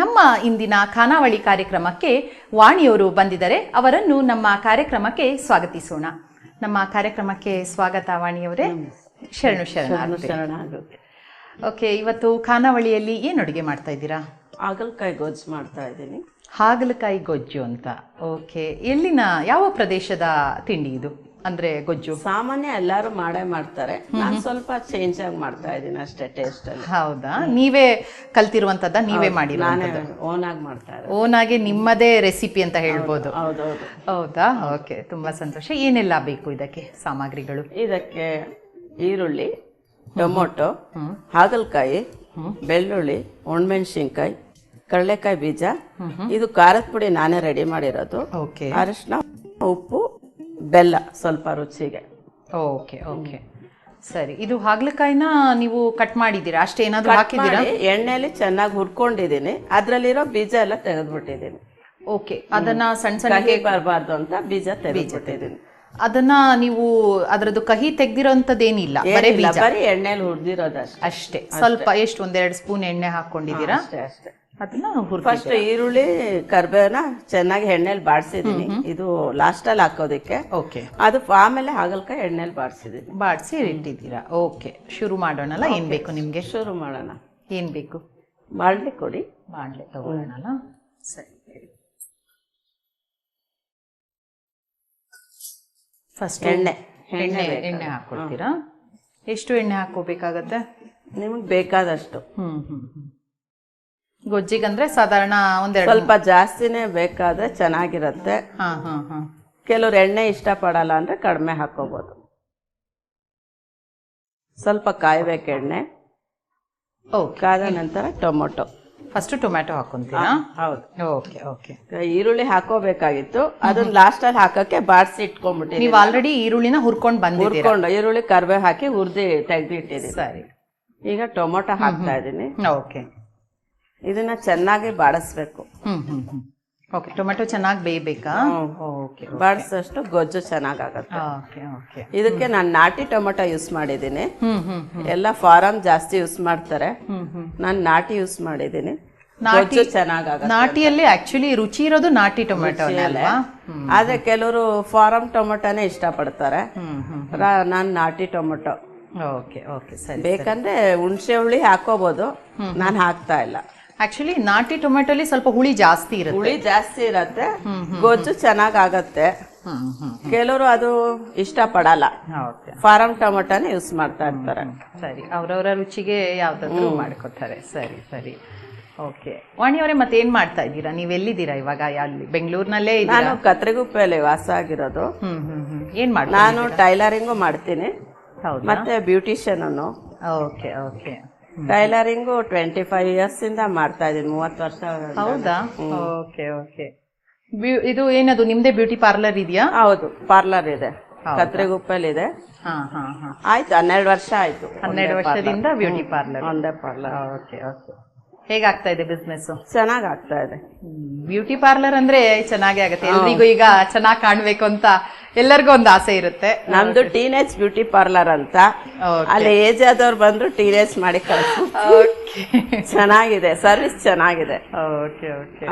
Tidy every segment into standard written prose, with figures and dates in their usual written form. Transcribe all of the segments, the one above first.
ನಮ್ಮ ಇಂದಿನ ಖಾನಾವಳಿ ಕಾರ್ಯಕ್ರಮಕ್ಕೆ ವಾಣಿಯವರು ಬಂದಿದ್ದಾರೆ. ಅವರನ್ನು ನಮ್ಮ ಕಾರ್ಯಕ್ರಮಕ್ಕೆ ಸ್ವಾಗತಿಸೋಣ. ನಮ್ಮ ಕಾರ್ಯಕ್ರಮಕ್ಕೆ ಸ್ವಾಗತ ವಾಣಿಯವರೇ. ಶರಣು ಶರಣ. ಓಕೆ, ಇವತ್ತು ಖಾನಾವಳಿಯಲ್ಲಿ ಏನು ಅಡುಗೆ ಮಾಡ್ತಾ ಇದ್ದೀರಾ? ಹಾಗಲಕಾಯಿ ಗೊಜ್ಜು ಮಾಡ್ತಾ ಇದ್ದೀನಿ. ಹಾಗಲಕಾಯಿ ಗೊಜ್ಜು ಅಂತ. ಓಕೆ, ಎಲ್ಲಿನ ಯಾವ ಪ್ರದೇಶದ ತಿಂಡಿ ಇದು? ಅಂದ್ರೆ ಗೊಜ್ಜು ಸಾಮಾನ್ಯ ಎಲ್ಲರೂ ಮಾಡೇ ಮಾಡ್ತಾರೆ, ನಾನು ಸ್ವಲ್ಪ ಚೇಂಜ್ ಆಗಿ ಮಾಡ್ತಾ ಇದ್ದೀನಿ ಅಷ್ಟೇ ಟೇಸ್ಟ್ ಅಲ್ಲಿ. ಹೌದಾ? ನೀವೇ ಕಲ್ತಿರುವಂತದ್ದ? ನೀವೇ ಮಾಡಿರುವಂತದ್ದು? ಓನ್ ಆಗಿ ಮಾಡ್ತಾ ಇದ್ದೀನಿ. ಓನ್ ಆಗಿ ನಿಮ್ಮದೇ ರೆಸಿಪಿ ಅಂತ ಹೇಳ್ಬೋದು. ಹೌದೌದು. ಹೌದಾ? ಓಕೆ, ತುಂಬಾ ಸಂತೋಷ. ಏನೆಲ್ಲ ಬೇಕು ಇದಕ್ಕೆ ಸಾಮಗ್ರಿಗಳು? ಇದಕ್ಕೆ ಈರುಳ್ಳಿ, ಟೊಮೊಟೊ, ಹಾಗಲಕಾಯಿ, ಬೆಳ್ಳುಳ್ಳಿ, ಒಣಮೆಣಸಿನ್ಕಾಯಿ, ಕಡಲೆಕಾಯಿ ಬೀಜ. ಇದು ಖಾರದ ಪುಡಿ ನಾನೇ ರೆಡಿ ಮಾಡಿರೋದು. ಓಕೆ. ಅರಿಶಿನ, ಉಪ್ಪು, ಬೆಲ್ಲ ಸ್ವಲ್ಪ ರುಚಿಗೆ. ಓಕೆ ಓಕೆ, ಸರಿ. ಇದು ಹಾಗಲಕಾಯಿನ ನೀವು ಕಟ್ ಮಾಡಿದ್ದೀರಾ ಅಷ್ಟೇ? ಏನಾದ್ರು ಹಾಕಿದ್ದೀರಾ? ಎಣ್ಣೆಯಲ್ಲಿ ಚೆನ್ನಾಗಿ ಹುರ್ಕೊಂಡಿದ್ದೀನಿ, ಅದ್ರಲ್ಲಿರೋ ಬೀಜ ಎಲ್ಲ ತೆಗೆದ್ಬಿಟ್ಟಿದ್ದೀನಿ. ಓಕೆ, ಅದನ್ನ ಸಣ್ಣ ಸಣ್ಣ ಬರಬಾರ್ದು ಅಂತ ಬೀಜ ತೆಗೆದ್ಬಿಟ್ಟಿದ್ದೀನಿ. ಅದನ್ನ ನೀವು ಅದರದ್ದು ಕಹಿ ತೆಗ್ದಿರೋಂಥದ್ದೇನಿಲ್ಲ, ಬರೀ ಎಣ್ಣೆಲಿ ಹುರಿದಿರೋದು ಅಷ್ಟೇ. ಸ್ವಲ್ಪ ಎಷ್ಟು, 1-2 ಸ್ಪೂನ್ ಎಣ್ಣೆ ಹಾಕೊಂಡಿದ್ದೀರಾ? ಅಷ್ಟೇ. ಅದನ್ನ ಫಸ್ಟ್ ಈರುಳ್ಳಿ ಕರ್ಬೇವನ್ನ ಚೆನ್ನಾಗಿ ಎಣ್ಣೆಲಿ ಬಾಡಿಸಿದೀನಿ. ಇದು ಲಾಸ್ಟ್ ಅಲ್ಲಿ ಹಾಕೋದಿಕ್ಕೆ. ಓಕೆ. ಅದು ಆಮೇಲೆ ಹಾಗಲಕಾಯಿ ಎಣ್ಣೆಲಿ ಬಾಡಿಸಿ ಇಟ್ಟಿದ್ದೀರಾ. ಓಕೆ, ಶುರು ಮಾಡೋಣಲ್ಲ? ಏನ್ ಬೇಕು ನಿಮ್ಗೆ? ಶುರು ಮಾಡೋಣ. ಏನ್ ಬೇಕು? ಬಾಳ್ಲಿ ಕೊಡಿ. ಬಾಣ್ಲೆ ತಗೊಳ್ಳೋಣಲ್ಲ? ಸರಿ. ಫಸ್ಟ್ ಎಣ್ಣೆ ಹಾಕೊಳ್ತೀರಾ? ಎಷ್ಟು ಎಣ್ಣೆ ಹಾಕೋಬೇಕಾಗತ್ತೆ? ನಿಮ್ಗೆ ಬೇಕಾದಷ್ಟು. ಗೊಜ್ಜಿಗಂದ್ರೆ ಸಾಧಾರಣ ಒಂದೆರಡು, ಸ್ವಲ್ಪ ಜಾಸ್ತಿನೇ ಬೇಕಾದ್ರೆ ಚೆನ್ನಾಗಿರತ್ತೆ. ಕೆಲವ್ರು ಎಣ್ಣೆ ಇಷ್ಟ ಪಡಲ್ಲ ಅಂದ್ರೆ ಕಡಿಮೆ ಹಾಕೋಬಹುದು. ಸ್ವಲ್ಪ ಕಾಯ್ಬೇಕು ಎಣ್ಣೆ. ಕಾದ ನಂತರ ಟೊಮೊಟೊ. ಫಸ್ಟ್ ಟೊಮ್ಯಾಟೊ ಹಾಕೊಂತೀರಾ? ಹೌದು. Okay okay. ಈರುಳ್ಳಿ ಹಾಕೋಬೇಕಾಗಿತ್ತು, ಅದನ್ನ ಲಾಸ್ಟ್ ಅಲ್ಲಿ ಹಾಕಕ್ಕೆ ಬಾಡ್ಸಿ ಇಟ್ಕೊಂಡ್ಬಿಟ್ಟಿದ್ದೀನಿ. ನೀವು ಆಲ್ರೆಡಿ ಈರುಳ್ಳಿನ ಹುರ್ಕೊಂಡು ಈರುಳ್ಳಿ ಕರ್ಬೇವು ಹಾಕಿ ಹುರಿದು ತೆಗ್ದಿಟ್ಟಿದ್ದೀನಿ. ಸರಿ. ಈಗ ಟೊಮೊಟೊ ಹಾಕ್ತಾ ಇದ್ದೀನಿ. ಓಕೆ. ಇದನ್ನ ಚೆನ್ನಾಗಿ ಬಾಡಿಸ್ಬೇಕು. ಓಕೆ, ಟೊಮೆಟೊ ಚೆನ್ನಾಗಿ ಬೇಯಬೇಕಾ? ಓಕೆ. ಬಾಡಿಸಷ್ಟು ಗೊಜ್ಜು ಚೆನ್ನಾಗಾಗತ್ತೆ. Okay okay. ಇದಕ್ಕೆ ನಾನು ನಾಟಿ ಟೊಮೆಟೊ ಯೂಸ್ ಮಾಡಿದ್ದೀನಿ. ಎಲ್ಲ ಫಾರಂ ಜಾಸ್ತಿ ಯೂಸ್ ಮಾಡ್ತಾರೆ, ನಾನು ನಾಟಿ ಯೂಸ್ ಮಾಡಿದ್ದೀನಿ. ಗೊಜ್ಜು ಚೆನ್ನಾಗಾಗತ್ತೆ. ನಾಟಿಯಲ್ಲಿ ಆಕ್ಚುಲಿ ರುಚಿ ಇರೋದು ನಾಟಿ ಟೊಮೆಟೊ ಅಲ್ವಾ? ಆದ್ರೆ ಕೆಲವರು ಫಾರಂ ಟೊಮೆಟೊನೇ ಇಷ್ಟ ಪಡ್ತಾರೆ, ನಾನು ನಾಟಿ ಟೊಮೆಟೊ. ಓಕೆ ಓಕೆ, ಸರಿ. ಬೇಕಂದ್ರೆ ಹುಣಸೆ ಹುಳಿ ಹಾಕೋಬಹುದು, ನಾನು ಹಾಕ್ತಾ ಇಲ್ಲ. ಆಕ್ಚುಲಿ ನಾಟಿ ಟೊಮೆಟೊಲಿ ಸ್ವಲ್ಪ ಹುಳಿ ಜಾಸ್ತಿ ಇರತ್ತೆ, ಗೊಜ್ಜು ಚೆನ್ನಾಗತ್ತೆ. ಕೆಲವರು ಅದು ಇಷ್ಟ ಪಡಲ್ಲ, ಫಾರಂ ಟೊಮೆಟೊನೇ ಯೂಸ್ ಮಾಡ್ತಾ ಇರ್ತಾರೆ. ಸರಿ, ಅವರವರ ರುಚಿಗೆ ಯಾವ್ದಾದ್ರು ಮಾಡ್ಕೊತಾರೆ. ಸರಿ ಸರಿ. ಓಕೆ, ವಾಣಿಯವರೇ, ಮತ್ತೆ ಏನ್ ಮಾಡ್ತಾ ಇದ್ದೀರಾ? ನೀವೆಲ್ಲಿದ್ದೀರಾ ಇವಾಗ? ಅಲ್ಲಿ ಬೆಂಗಳೂರಿನಲ್ಲೇ? ನಾನು ಕತ್ರಿಗುಪ್ಪೆಯಲ್ಲಿ ವಾಸ ಆಗಿರೋದು. ಏನ್ ಮಾಡ್ತಾ? ನಾನು ಟೈಲರಿಂಗು ಮಾಡ್ತೀನಿ, ಮತ್ತೆ ಬ್ಯೂಟಿಷಿಯನ್ ಅನ್ನು. Okay okay. ಟೈಲರಿಂಗು 25 years ಇಂದ ಮಾಡ್ತಾ ಇದೀನಿ, 30 ವರ್ಷ. ಹೌದಾ? Okay okay. ಇದು ಏನದು, ನಿಮ್ದೇ ಬ್ಯೂಟಿ ಪಾರ್ಲರ್ ಇದೆಯಾ? ಹೌದು, ಪಾರ್ಲರ್ ಇದೆ, ಕತ್ರಿಗುಪ್ಪೆಲ್ ಇದೆ. ಆಯ್ತು, 12 ವರ್ಷ ಆಯ್ತು. 12 ವರ್ಷದಿಂದ ಬ್ಯೂಟಿ ಪಾರ್ಲರ್. ಒಂದೇ ಪಾರ್ಲರ್. Okay okay. ಹೇಗಾಗ್ತಾ ಇದೆ ಬಿಸ್ನೆಸ್? ಚೆನ್ನಾಗ್ ಆಗ್ತಾ ಇದೆ. ಬ್ಯೂಟಿ ಪಾರ್ಲರ್ ಅಂದ್ರೆ ಚೆನ್ನಾಗೇ ಆಗುತ್ತೆ. ಎಲ್ರಿಗೂ ಈಗ ಚೆನ್ನಾಗಿ ಕಾಣ್ಬೇಕು ಅಂತ ಎಲ್ಲರಿಗೂ ಒಂದು ಆಸೆ ಇರುತ್ತೆ. ನಮ್ದು ಟೀನೇಜ್ ಬ್ಯೂಟಿ ಪಾರ್ಲರ್ ಅಂತ, ಅಲ್ಲಿ ಏಜ್ ಆದವ್ರು ಬಂದ್ರು ಟೀನೇಜ್ ಮಾಡಿ ಚೆನ್ನಾಗಿದೆ, ಸರ್ವಿಸ್ ಚೆನ್ನಾಗಿದೆ.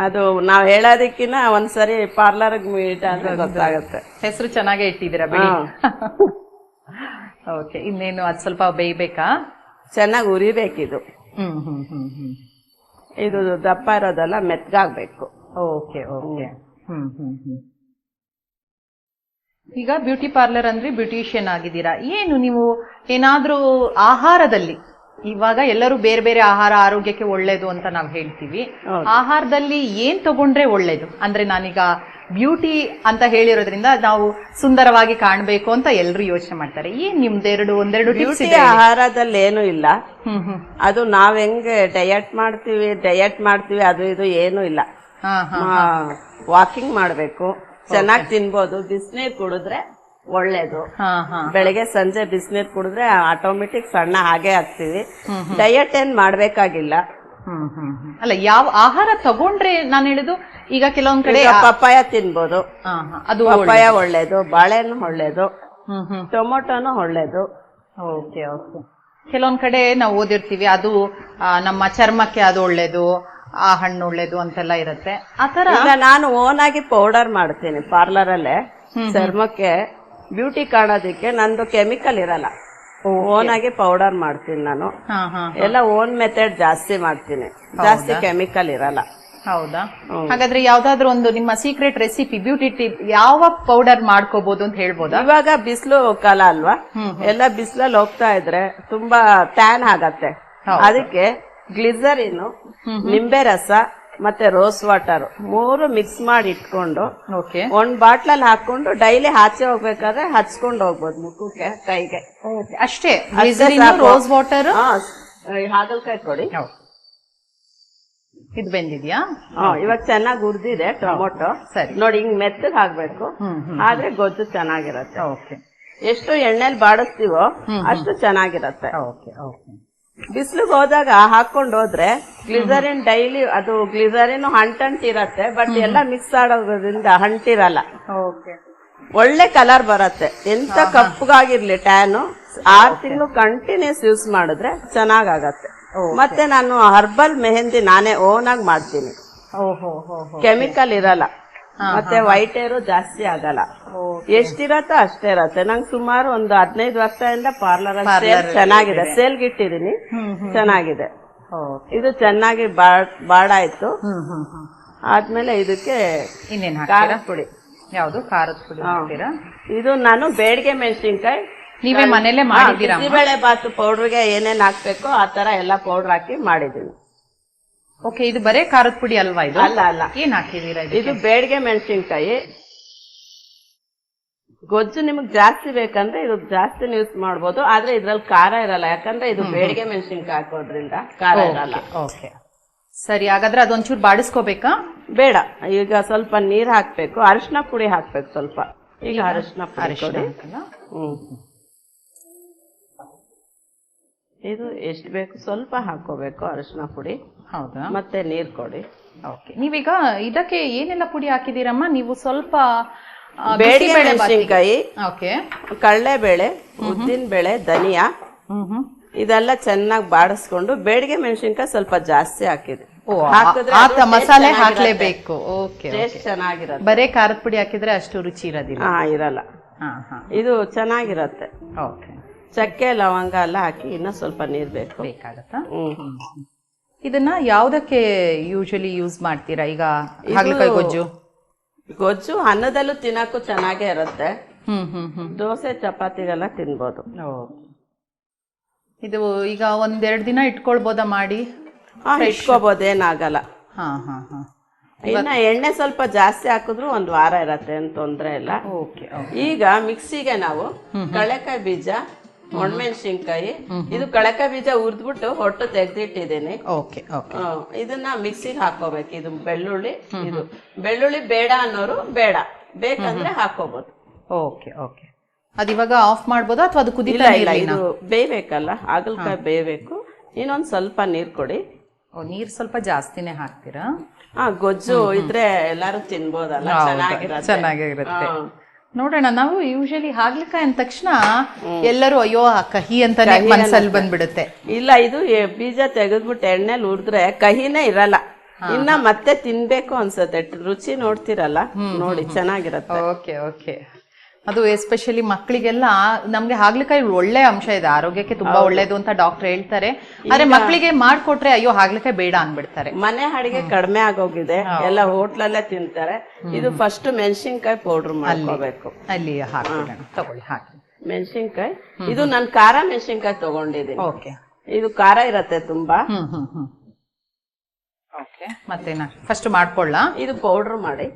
ಅದು ನಾವ್ ಹೇಳೋದಕ್ಕಿಂತ ಒಂದ್ಸರಿ ಪಾರ್ಲರ್ ಮೀಟ್ ಅಂತ ಗೊತ್ತಾಗುತ್ತೆ. ಹೆಸರು ಚೆನ್ನಾಗೇ ಇಟ್ಟಿದ್ದೀರಾ ಬಿಡಿ. ಓಕೆ, ಇನ್ನೇನು ಅದು ಸ್ವಲ್ಪ ಬೇಯ್ಬೇಕಾ? ಚೆನ್ನಾಗಿ ಉರಿಬೇಕಿದು. ಇದು ದಪ್ಪ ಇರೋದೆಲ್ಲ ಮೆತ್ತಗಾಗ್ಬೇಕು. Okay okay. ಈಗ ಬ್ಯೂಟಿ ಪಾರ್ಲರ್ ಅಂದ್ರೆ ಬ್ಯೂಟಿಷಿಯನ್ ಆಗಿದ್ದೀರಾ. ಏನು ನೀವು ಏನಾದ್ರೂ ಆಹಾರದಲ್ಲಿ, ಇವಾಗ ಎಲ್ಲರೂ ಬೇರೆ ಬೇರೆ ಆಹಾರ ಆರೋಗ್ಯಕ್ಕೆ ಒಳ್ಳೇದು ಅಂತ ನಾವು ಹೇಳ್ತೀವಿ, ಆಹಾರದಲ್ಲಿ ಏನ್ ತಗೊಂಡ್ರೆ ಒಳ್ಳೇದು? ಅಂದ್ರೆ ನಾನೀಗ ಬ್ಯೂಟಿ ಅಂತ ಹೇಳಿರೋದ್ರಿಂದ ನಾವು ಸುಂದರವಾಗಿ ಕಾಣ್ಬೇಕು ಅಂತ ಎಲ್ರು ಯೋಚನೆ ಮಾಡ್ತಾರೆ. ಏನ್ ಒಂದೆರಡು ಟಿಪ್ಸ್ ಇದೆ? ಆಹಾರದಲ್ಲಿ ಏನು ಇಲ್ಲ, ಅದು ನಾವ್ ಹೆಂಗೆ ಡಯಟ್ ಮಾಡ್ತೀವಿ ಅದು ಇದು ಏನು ಇಲ್ಲ. ವಾಕಿಂಗ್ ಮಾಡ್ಬೇಕು, ಚೆನ್ನಾಗಿ ತಿನ್ಬೋದು, ಬಿಸಿನೀರ್ ಕುಡಿದ್ರೆ ಒಳ್ಳೇದು. ಬೆಳಗ್ಗೆ ಸಂಜೆ ಬಿಸಿನೀರ್ ಕುಡಿದ್ರೆ ಆಟೋಮೆಟಿಕ್ ಸಣ್ಣ ಹಾಗೆ ಆಗ್ತೀವಿ. ಡಯಟ್ ಏನ್ ಮಾಡ್ಬೇಕಾಗಿಲ್ಲ. ಅಲ್ಲ, ಯಾವ ಆಹಾರ ತಗೊಂಡ್ರೆ ನಾನು ಹೇಳಿದ್ದು, ಈಗ ಕೆಲವೊಂದ್ ಕಡೆ ಪಪ್ಪಾಯ ತಿನ್ಬೋದು, ಅದು ಪಪ್ಪಾಯ ಒಳ್ಳೇದು, ಬಾಳೆಹಣ್ಣು ಒಳ್ಳೇದು, ಟೊಮೊಟೊನು ಒಳ್ಳೇದು. Okay okay. ಕೆಲವೊಂದ್ ಕಡೆ ನಾವು ಓದಿರ್ತೀವಿ ಅದು ನಮ್ಮ ಚರ್ಮಕ್ಕೆ ಅದು ಒಳ್ಳೇದು, ಆ ಹಣ್ಣು ಒಳ್ಳೇದು ಅಂತೆಲ್ಲ ಇರುತ್ತೆ ಆತರ. ಈಗ ನಾನು ಓನ್ ಆಗಿ ಪೌಡರ್ ಮಾಡ್ತೀನಿ ಪಾರ್ಲರ್ ಅಲ್ಲೇ. ಚರ್ಮಕ್ಕೆ ಬ್ಯೂಟಿ ಕಾಣೋದಿಕ್ಕೆ ನಂದು ಕೆಮಿಕಲ್ ಇರಲ್ಲ, ಓನ್ ಆಗಿ ಪೌಡರ್ ಮಾಡ್ತೀನಿ ನಾನು. ಎಲ್ಲ ಓನ್ ಮೆಥಡ್ ಜಾಸ್ತಿ ಮಾಡ್ತೀನಿ, ಜಾಸ್ತಿ ಕೆಮಿಕಲ್ ಇರಲ್ಲ. ಹೌದಾ? ಹಾಗಾದ್ರೆ ಯಾವ್ದಾದ್ರು ಒಂದು ನಿಮ್ಮ ಸೀಕ್ರೆಟ್ ರೆಸಿಪಿ, ಬ್ಯೂಟಿ ಟಿಪ್, ಯಾವ ಪೌಡರ್ ಮಾಡ್ಕೋಬಹುದು ಅಂತ ಹೇಳ್ಬೋದಾ? ಇವಾಗ ಬಿಸಿಲು ಕಾಲ ಅಲ್ವಾ, ಎಲ್ಲ ಬಿಸಿಲಲ್ಲಿ ಹೋಗ್ತಾ ಇದ್ರೆ ತುಂಬಾ ಟ್ಯಾನ್ ಆಗತ್ತೆ. ಅದಕ್ಕೆ ಗ್ಲಿಸರಿನ್, ನಿಂಬೆ ರಸ ಮತ್ತೆ ರೋಸ್ ವಾಟರ್ 3 ಮಿಕ್ಸ್ ಮಾಡಿ ಇಟ್ಕೊಂಡು ಒಂದ್ ಬಾಟ್ಲಲ್ಲಿ ಹಾಕೊಂಡು ಡೈಲಿ ಆಚೆ ಹೋಗ್ಬೇಕಾದ್ರೆ ಹಚ್ಕೊಂಡು ಹೋಗ್ಬೋದು ಮುಖಕ್ಕೆ, ಕೈಗೆ ಅಷ್ಟೇ. ರೋಸ್ ವಾಟರ್, ಹಾಗಲಕಾಯಿ ಕೊಡಿ. ಇದು ಬೆಂದಿದ್ಯಾ? ಇವಾಗ ಚೆನ್ನಾಗಿ ಹುರಿದಿದೆ ಟೊಮೊಟೊ. ಸರಿ ನೋಡಿ, ಹಿಂಗ್ ಮೆತ್ತಗ್ ಹಾಕ್ಬೇಕು, ಆದ್ರೆ ಗೊಜ್ಜು ಚೆನ್ನಾಗಿರತ್ತೆ. ಎಷ್ಟು ಎಣ್ಣೆಲಿ ಬಾಡಿಸ್ತೀವೋ ಅಷ್ಟು ಚೆನ್ನಾಗಿರತ್ತೆ. ಬಿಸಿಲಿಗೆ ಹೋದಾಗ ಹಾಕೊಂಡ್ ಹೋದ್ರೆ ಗ್ಲಿಸರಿನ್ ಡೈಲಿ, ಅದು ಗ್ಲಿಸರಿನ್ ಅಂಟಿರತ್ತೆ, ಬಟ್ ಎಲ್ಲ ಮಿಕ್ಸ್ ಆಡೋದ್ರಿಂದ ಅಂಟಿರಲ್ಲ. ಒಳ್ಳೆ ಕಲರ್ ಬರತ್ತೆ. ಎಂತ ಕಪ್ಪಗಾಗಿರ್ಲಿ ಟ್ಯಾನು, 6 ತಿಂಗಳು ಕಂಟಿನ್ಯೂಸ್ ಯೂಸ್ ಮಾಡಿದ್ರೆ ಚೆನ್ನಾಗತ್ತೆ. ಮತ್ತೆ ನಾನು ಹರ್ಬಲ್ ಮೆಹಂದಿ ನಾನೇ ಓನ್ ಆಗಿ ಮಾಡ್ತೀನಿ, ಕೆಮಿಕಲ್ ಇರಲ್ಲ, ಮತ್ತೆ ವೈಟ್ ಏರು ಜಾಸ್ತಿ ಆಗಲ್ಲ. ಎಷ್ಟಿರತ್ತೋ ಅಷ್ಟೇ ಇರತ್ತೆ. ನಂಗೆ ಸುಮಾರು ಒಂದು 15 ವರ್ಷದಿಂದ ಪಾರ್ಲರ್ ಚೆನ್ನಾಗಿದೆ, ಸೇಲ್ಗೆ ಇಟ್ಟಿದೀನಿ, ಚೆನ್ನಾಗಿದೆ. ಇದು ಚೆನ್ನಾಗಿ ಬಾಡಾಯ್ತು. ಆದ್ಮೇಲೆ ಇದಕ್ಕೆ ಇನ್ನೇನ್ ಖಾರದ ಪುಡಿ. ಯಾವುದು ಖಾರದ ಪುಡಿ ಹಾಕ್ತೀರಾ? ಇದು ನಾನು ಬೇಡಿಗೆ ಮೆಣಸಿನ್ಕಾಯಿ ನೀವೇ ಮನೇಲೆ ಮಾಡಿದ್ದೀರಾ? ಬಿಸಿಬೇಳೆ ಬಾತು ಪೌಡರ್ಗೆ ಏನೇನ್ ಹಾಕ್ಬೇಕೋ ಆ ತರ ಎಲ್ಲ ಪೌಡರ್ ಹಾಕಿ ಮಾಡಿದೀನಿ. ಓಕೆ, ಇದು ಬರೇ ಖಾರದ ಪುಡಿ ಅಲ್ವಾ? ಇದು ಅಲ್ಲ. ಏನ್ ಹಾಕಿದೀರಾ? ಇದು ಬೇಡಿಗೆ ಮೆಣಸಿನ್ಕಾಯಿ. ಗೊಜ್ಜು ನಿಮಗ್ ಜಾಸ್ತಿ ಬೇಕಂದ್ರೆ ಇದು ಜಾಸ್ತಿ ಯೂಸ್ ಮಾಡ್ಬೋದು, ಆದ್ರೆ ಇದ್ರಲ್ಲಿ ಖಾರ ಇರಲ್ಲ, ಯಾಕಂದ್ರೆ ಇದು ಬೇಡಿಗೆ ಮೆಣಸಿನ್ಕಾಯಿ ಹಾಕೋದ್ರಿಂದ ಖಾರ ಇರಲ್ಲ. ಓಕೆ, ಸರಿ. ಹಾಗಾದ್ರೆ ಅದೊಂಚೂರು ಬಾಡಿಸ್ಕೋಬೇಕಾ? ಬೇಡ, ಈಗ ಸ್ವಲ್ಪ ನೀರ್ ಹಾಕ್ಬೇಕು, ಅರಿಶಿನ ಪುಡಿ ಹಾಕ್ಬೇಕು ಸ್ವಲ್ಪ. ಈಗ ಅರಿಶಿನ ಪುಡಿ ಇದು ಎಷ್ಟು ಬೇಕು ಸ್ವಲ್ಪ ಹಾಕೋಬೇಕು ಅರಿಶಿನ ಪುಡಿ. ಹೌದಾ? ಮತ್ತೆ ನೀರ್ ಕೊಡಿ. ಓಕೆ, ನೀವೀಗ ಇದಕ್ಕೆ ಏನೆಲ್ಲ ಪುಡಿ ಹಾಕಿದೀರಮ್ಮ? ನೀವು ಸ್ವಲ್ಪ ಬೇಡಿಗೆ ಮೆಣಸಿನ್ಕಾಯಿ, ಕಡಲೆಬೇಳೆ, ಉದ್ದಿನ ಬೇಳೆ, ಧನಿಯಾ, ಇದೆಲ್ಲ ಚೆನ್ನಾಗಿ ಬಾಡಿಸ್ಕೊಂಡು ಬೇಡಿಗೆ ಮೆಣಸಿನ್ಕಾಯಿ ಸ್ವಲ್ಪ ಜಾಸ್ತಿ ಹಾಕಿದೆ. ಹಾಕಿದ್ರೆ ಮಸಾಲೆ ಹಾಕ್ಲೇಬೇಕು. ಟೇಸ್ಟ್ ಚೆನ್ನಾಗಿರುತ್ತೆ. ಬರೇ ಖಾರದ ಪುಡಿ ಹಾಕಿದ್ರೆ ಅಷ್ಟು ರುಚಿ ಇರೋದಿಲ್ಲ. ಇರಲ್ಲ. ಇದು ಚೆನ್ನಾಗಿರತ್ತೆ. ಚಕ್ಕೆ ಲವಂಗ ಎಲ್ಲ ಹಾಕಿ ಇನ್ನ ಸ್ವಲ್ಪ ನೀರ್ ಬೇಕಾಗತ್ತಾ? ಇದನ್ನ ಯಾವ್ದಕ್ಕೆ ಯೂಶಲಿ ಯೂಸ್ ಮಾಡ್ತೀರಾ? ಈಗ ಹಾಗಲಕಾಯಿ ಗೊಜ್ಜು ಅನ್ನದಲ್ಲೂ ತಿನ್ನಕ್ಕೂ ಚೆನ್ನಾಗೇ ಇರುತ್ತೆ. ದೋಸೆ ಚಪಾತಿಗೆಲ್ಲ ತಿನ್ಬೋದು. ಇದು ಈಗ 1-2 ದಿನ ಇಟ್ಕೊಳ್ಬೋದಾ ಮಾಡಿ? ಇಟ್ಕೋಬಹುದು, ಏನಾಗಲ್ಲ. ಇನ್ನ ಎಣ್ಣೆ ಸ್ವಲ್ಪ ಜಾಸ್ತಿ ಹಾಕಿದ್ರು 1 ವಾರ ಇರತ್ತೆ, ಏನ್ ತೊಂದ್ರೆ ಇಲ್ಲ. ಈಗ ಮಿಕ್ಸಿಗೆ ನಾವು ಕಳೆಕಾಯಿ ಬೀಜ, ಒಣಮೆಣಸಿನ್ಕಾಯಿ, ಇದು ಕಳಕ ಬೀಜ ಹುರಿದ್ಬಿಟ್ಟು ಹೊಟ್ಟು ತೆಗ್ದಿಟ್ಟಿದ್ದೀನಿ. ಇದನ್ನ ಮಿಕ್ಸಿಗೆ ಹಾಕೋಬೇಕು. ಇದು ಬೆಳ್ಳುಳ್ಳಿ, ಇದು ಬೆಳ್ಳುಳ್ಳಿ ಬೇಡ ಅನ್ನೋರು ಬೇಡ, ಬೇಕಂದ್ರೆ ಹಾಕೋಬಹುದು. ಅದಿವಾಗ ಆಫ್ ಮಾಡ್ಬೋದಾ ಅಥವಾ ಅದು ಕುದಿತಾ? ಇಲ್ಲ, ಇದು ಬೇಯ್ಬೇಕಲ್ಲ, ಹಾಗಲಕಾಯಿ ಬೇಯ್ಬೇಕು. ಇನ್ನೊಂದ್ ಸ್ವಲ್ಪ ನೀರ್ ಕೊಡಿ. ನೀರ್ ಸ್ವಲ್ಪ ಜಾಸ್ತಿನೇ ಹಾಕ್ತೀರಾ? ಗೊಜ್ಜು ಇದ್ರೆ ಎಲ್ಲಾರು ತಿನ್ಬೋದಲ್ಲ, ಚೆನ್ನಾಗಿರುತ್ತೆ. ನೋಡೋಣ, ನಾವು ಯೂಶಲಿ ಹಾಗಲಕಾಯಿ ಅಂದ ತಕ್ಷಣ ಎಲ್ಲರೂ ಅಯ್ಯೋ ಕಹಿ ಅಂತಾನೆ ಮನಸ್ಸಲ್ಲಿ ಬಂದ್ಬಿಡುತ್ತೆ. ಇಲ್ಲ, ಇದು ಬೀಜ ತೆಗೆದ್ಬಿಟ್ಟು ಎಣ್ಣೆಲಿ ಹುರಿದ್ರೆ ಕಹಿನೇ ಇರಲ್ಲ, ಇನ್ನ ಮತ್ತೆ ತಿನ್ಬೇಕು ಅನ್ಸತ್ತೆ. ರುಚಿ ನೋಡ್ತಿರಲ್ಲ, ನೋಡಿ ಚೆನ್ನಾಗಿರತ್ತೆ. ಓಕೆ. ಅದು ಎಸ್ಪೆಷಲಿ ಮಕ್ಕಳಿಗೆಲ್ಲ ನಮ್ಗೆ ಹಾಗಲಕಾಯಿ ಒಳ್ಳೆ ಅಂಶ ಇದೆ, ಆರೋಗ್ಯಕ್ಕೆ ತುಂಬಾ ಒಳ್ಳೇದು ಅಂತ ಡಾಕ್ಟರ್ ಹೇಳ್ತಾರೆ. ಆದ್ರೆ ಮಕ್ಕಳಿಗೆ ಮಾಡ್ಕೊಟ್ರೆ ಅಯ್ಯೋ ಹಾಗಲಕಾಯಿ ಬೇಡ ಅನ್ಬಿಡ್ತಾರೆ. ಮನೆ ಅಡಿಗೆ ಕಡಿಮೆ ಆಗೋಗಿದೆ, ಎಲ್ಲ ಹೋಟ್ಲಲ್ಲೇ ತಿಂತಾರೆ. ಇದು ಫಸ್ಟ್ ಮೆಣಸಿನ್ಕಾಯಿ ಪೌಡರ್ ಮಾಡ್ಕೋಬೇಕು. ಅಲ್ಲಿ ತಗೊಳ್ಳಿ, ಹಾಕಿ ಮೆಣಸಿನ್ಕಾಯಿ. ಇದು ನಾನು ಖಾರ ಮೆಣಸಿನ್ಕಾಯಿ ತಗೊಂಡಿದ್ದೀನಿ. ಇದು ಖಾರ ಇರತ್ತೆ ತುಂಬಾ. ಮತ್ತೇನ ಫಸ್ಟ್ ಮಾಡ್ಕೊಳ್ಳ? ಇದು ಪೌಡರ್ ಮಾಡಿ.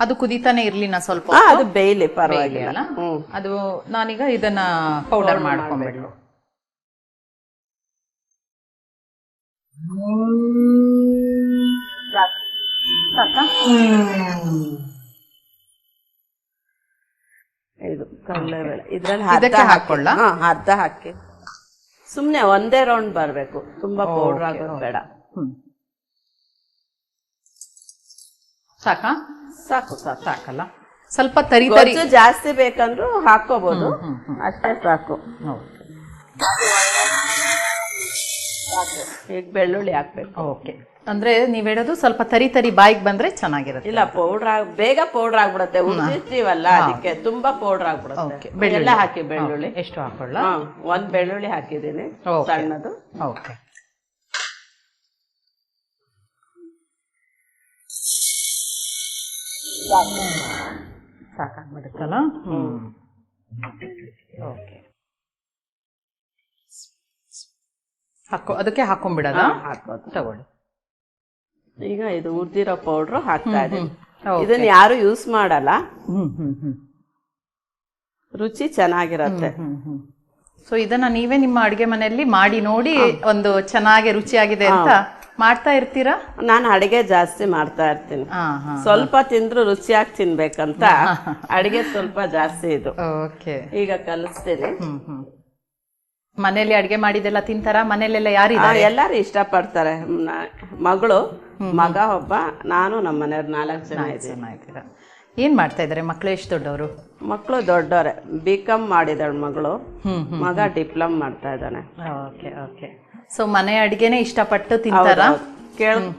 ಅದು ಕುದಿತಾನೆ ಇರ್ಲಿ ನಾ ಸ್ವಲ್ಪ, ಅದು ಬೇಯ್ಲಿ ಪರವಾಗಿಲ್ಲ. ಅದು ನಾನೀಗ ಇದನ್ನ ಪೌಡರ್ ಮಾಡ್ಕೊಂಡ್ಬಿಡ್ಲು. ಇದು ಕಡಲೆಬೇಳೆ ಇದ್ರಲ್ಲಿ ಹಾಕೊಳ್ಳ. ಅರ್ಧ ಹಾಕಿ ಸುಮ್ನೆ ಒಂದೇ ರೌಂಡ್ ಬರ್ಬೇಕು, ತುಂಬಾ ಪೌಡರ್ ಆಗೋದು ಬೇಡ. ಸಾಕಲ್ಲ, ಸ್ವಲ್ಪ ತರಿ ಜಾಸ್ತಿ ಬೇಕಂದ್ರೂ ಹಾಕೋಬಹುದು, ಅಷ್ಟೇ ಸಾಕು. ಈಗ ಬೆಳ್ಳುಳ್ಳಿ ಹಾಕ್ಬೇಕು. ಓಕೆ, ಅಂದ್ರೆ ನೀವ್ ಹೇಳೋದು ಸ್ವಲ್ಪ ತರಿ ತರಿ ಬಾಯಿಗೆ ಬಂದ್ರೆ ಚೆನ್ನಾಗಿರುತ್ತೆ. ಇಲ್ಲ ಬೇಗ ಪೌಡರ್ ಆಗ್ಬಿಡತ್ತೆ, ಹುರಿದಿರ್ತೀವಲ್ಲ ಅದಕ್ಕೆ ತುಂಬಾ ಪೌಡರ್ ಆಗ್ಬಿಡುತ್ತೆ. ಎಲ್ಲ ಹಾಕಿ ಬೆಳ್ಳುಳ್ಳಿ ಎಷ್ಟು ಹಾಕೊಳ್ಳ? 1 ಬೆಳ್ಳುಳ್ಳಿ ಹಾಕಿದ್ದೀನಿ ಸಣ್ಣದು. ಓಕೆ, ಸಾಕಾಗ್ಬಿಡುತ್ತಲ್ಲ. ಓಕೆ, ಅದಕ್ಕೆ ಹಾಕೊಂಡ್ಬಿಡೋದ? ಹಾಕೋದು ತಗೊಳ್ಳಿ. ಈಗ ಇದು ಹುರಿದಿರೋ ಪೌಡ್ರು ಹಾಕ್ತಾ ಇದ್ದೀನಿ. ಇದನ್ನ ಯಾರು ಯೂಸ್ ಮಾಡಲ್ಲ, ರುಚಿ ಚೆನ್ನಾಗಿರತ್ತೆ. ಸೊ ಇದನ್ನ ನೀವೇ ನಿಮ್ಮ ಅಡಿಗೆ ಮನೆಯಲ್ಲಿ ಮಾಡಿ ನೋಡಿ ಒಂದು ಚೆನ್ನಾಗಿ ರುಚಿಯಾಗಿದೆ ಅಂತ ಮಾಡ್ತಾ ಇರ್ತೀರಾ? ನಾನು ಅಡಿಗೆ ಜಾಸ್ತಿ ಮಾಡ್ತಾ ಇರ್ತೀನಿ. ಸ್ವಲ್ಪ ತಿಂದ್ರು ರುಚಿಯಾಗಿ ತಿನ್ಬೇಕಂತ ಅಡಿಗೆ ಸ್ವಲ್ಪ ಜಾಸ್ತಿ ಇದು. ಓಕೆ, ಈಗ ಕಲಿಸ್ತೀನಿ. ಮನೇಲಿ ಅಡಿಗೆ ಮಾಡಿದೆಲ್ಲ ತಿಂತಾರ? ಮನೇಲೆಲ್ಲ ಯಾರಿದ್ದಾರೆ? ಎಲ್ಲಾರು ಇಷ್ಟಪಡ್ತಾರೆ. ಮಗಳು, ಮಗ ಒಬ್ಬ, ನಾನು, ನಮ್ಮ ಮನೆಯವ್ರು 4 ಜನ ಇದ್ದೀರಾ. ಏನ್ ಮಾಡ್ತಾ ಇದಾರೆ ಮಕ್ಳು? ಎಷ್ಟು ದೊಡ್ಡವರು? ಮಕ್ಕಳು ದೊಡ್ಡವ್ರೆ. BCom ಮಾಡಿದಾಳೆ ಮಗಳು, ಮಗ ಡಿಪ್ಲೊಮ್ ಮಾಡ್ತಾ ಇದ್ದಾನೆ. Okay okay. ಸೊ ಮನೆ ಅಡಿಗೆನೆ ಇಷ್ಟಪಟ್ಟು ತಿಂತಾರ?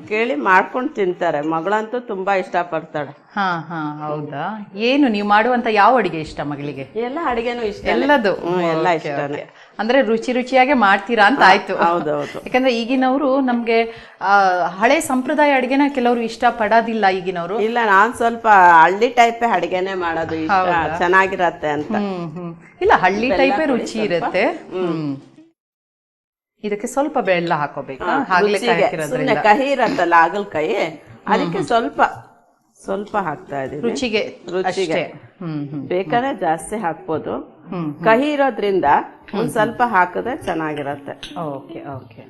ಕೇಳಿ ಮಾಡ್ಕೊಂಡು ತಿಂತಾರೆ. ಮಗಳಂತೂ ತುಂಬಾ ಇಷ್ಟಪಡ್ತಾಳೆ. ಹಾ ಹಾ, ಹೌದಾ? ಏನು ನೀವು ಮಾಡುವಂತ ಯಾವ ಅಡಿಗೆ ಇಷ್ಟ ಮಗಳಿಗೆ? ಎಲ್ಲ ಅಡಿಗೆನೂ ಇಷ್ಟ. ಎಲ್ಲದು ಎಲ್ಲ ಇಷ್ಟನೇ. ಅಂದ್ರೆ ರುಚಿ ರುಚಿಯಾಗೆ ಮಾಡ್ತೀರಾ ಅಂತ ಆಯ್ತು. ಹೌದೌದು. ಯಾಕಂದ್ರೆ ಈಗಿನವರು ನಮ್ಗೆ ಹಳೆ ಸಂಪ್ರದಾಯ ಅಡಿಗೆನ ಕೆಲವರು ಇಷ್ಟ ಪಡೋದಿಲ್ಲ ಈಗಿನವರು. ಇಲ್ಲ, ನಾನ್ ಸ್ವಲ್ಪ ಹಳ್ಳಿ ಟೈಪೇ ಅಡಿಗೆನೆ ಮಾಡೋದು ಇಷ್ಟ, ಚೆನ್ನಾಗಿರತ್ತೆ ಅಂತ. ಇಲ್ಲ, ಹಳ್ಳಿ ಟೈಪೇ ರುಚಿ ಇರುತ್ತೆ. ಇದಕ್ಕೆ ಸ್ವಲ್ಪ ಬೆಲ್ಲ ಹಾಕೋಬೇಕಾ? ಸುಮ್ಮನೆ ಕಹಿ ಇರತ್ತಲ್ಲ ಹಾಗಲಕಾಯಿ, ಅದಕ್ಕೆ ಸ್ವಲ್ಪ ಹಾಕ್ತಾ ಇದೀನಿ ರುಚಿಗೆ. ಬೇಕಾದ್ರೆ ಜಾಸ್ತಿ ಹಾಕ್ಬೋದು. ಕಹಿ ಇರೋದ್ರಿಂದ ಒಂದ್ ಸ್ವಲ್ಪ ಹಾಕಿದ್ರೆ ಚೆನ್ನಾಗಿರತ್ತೆ. ಓಕೆ ಓಕೆ,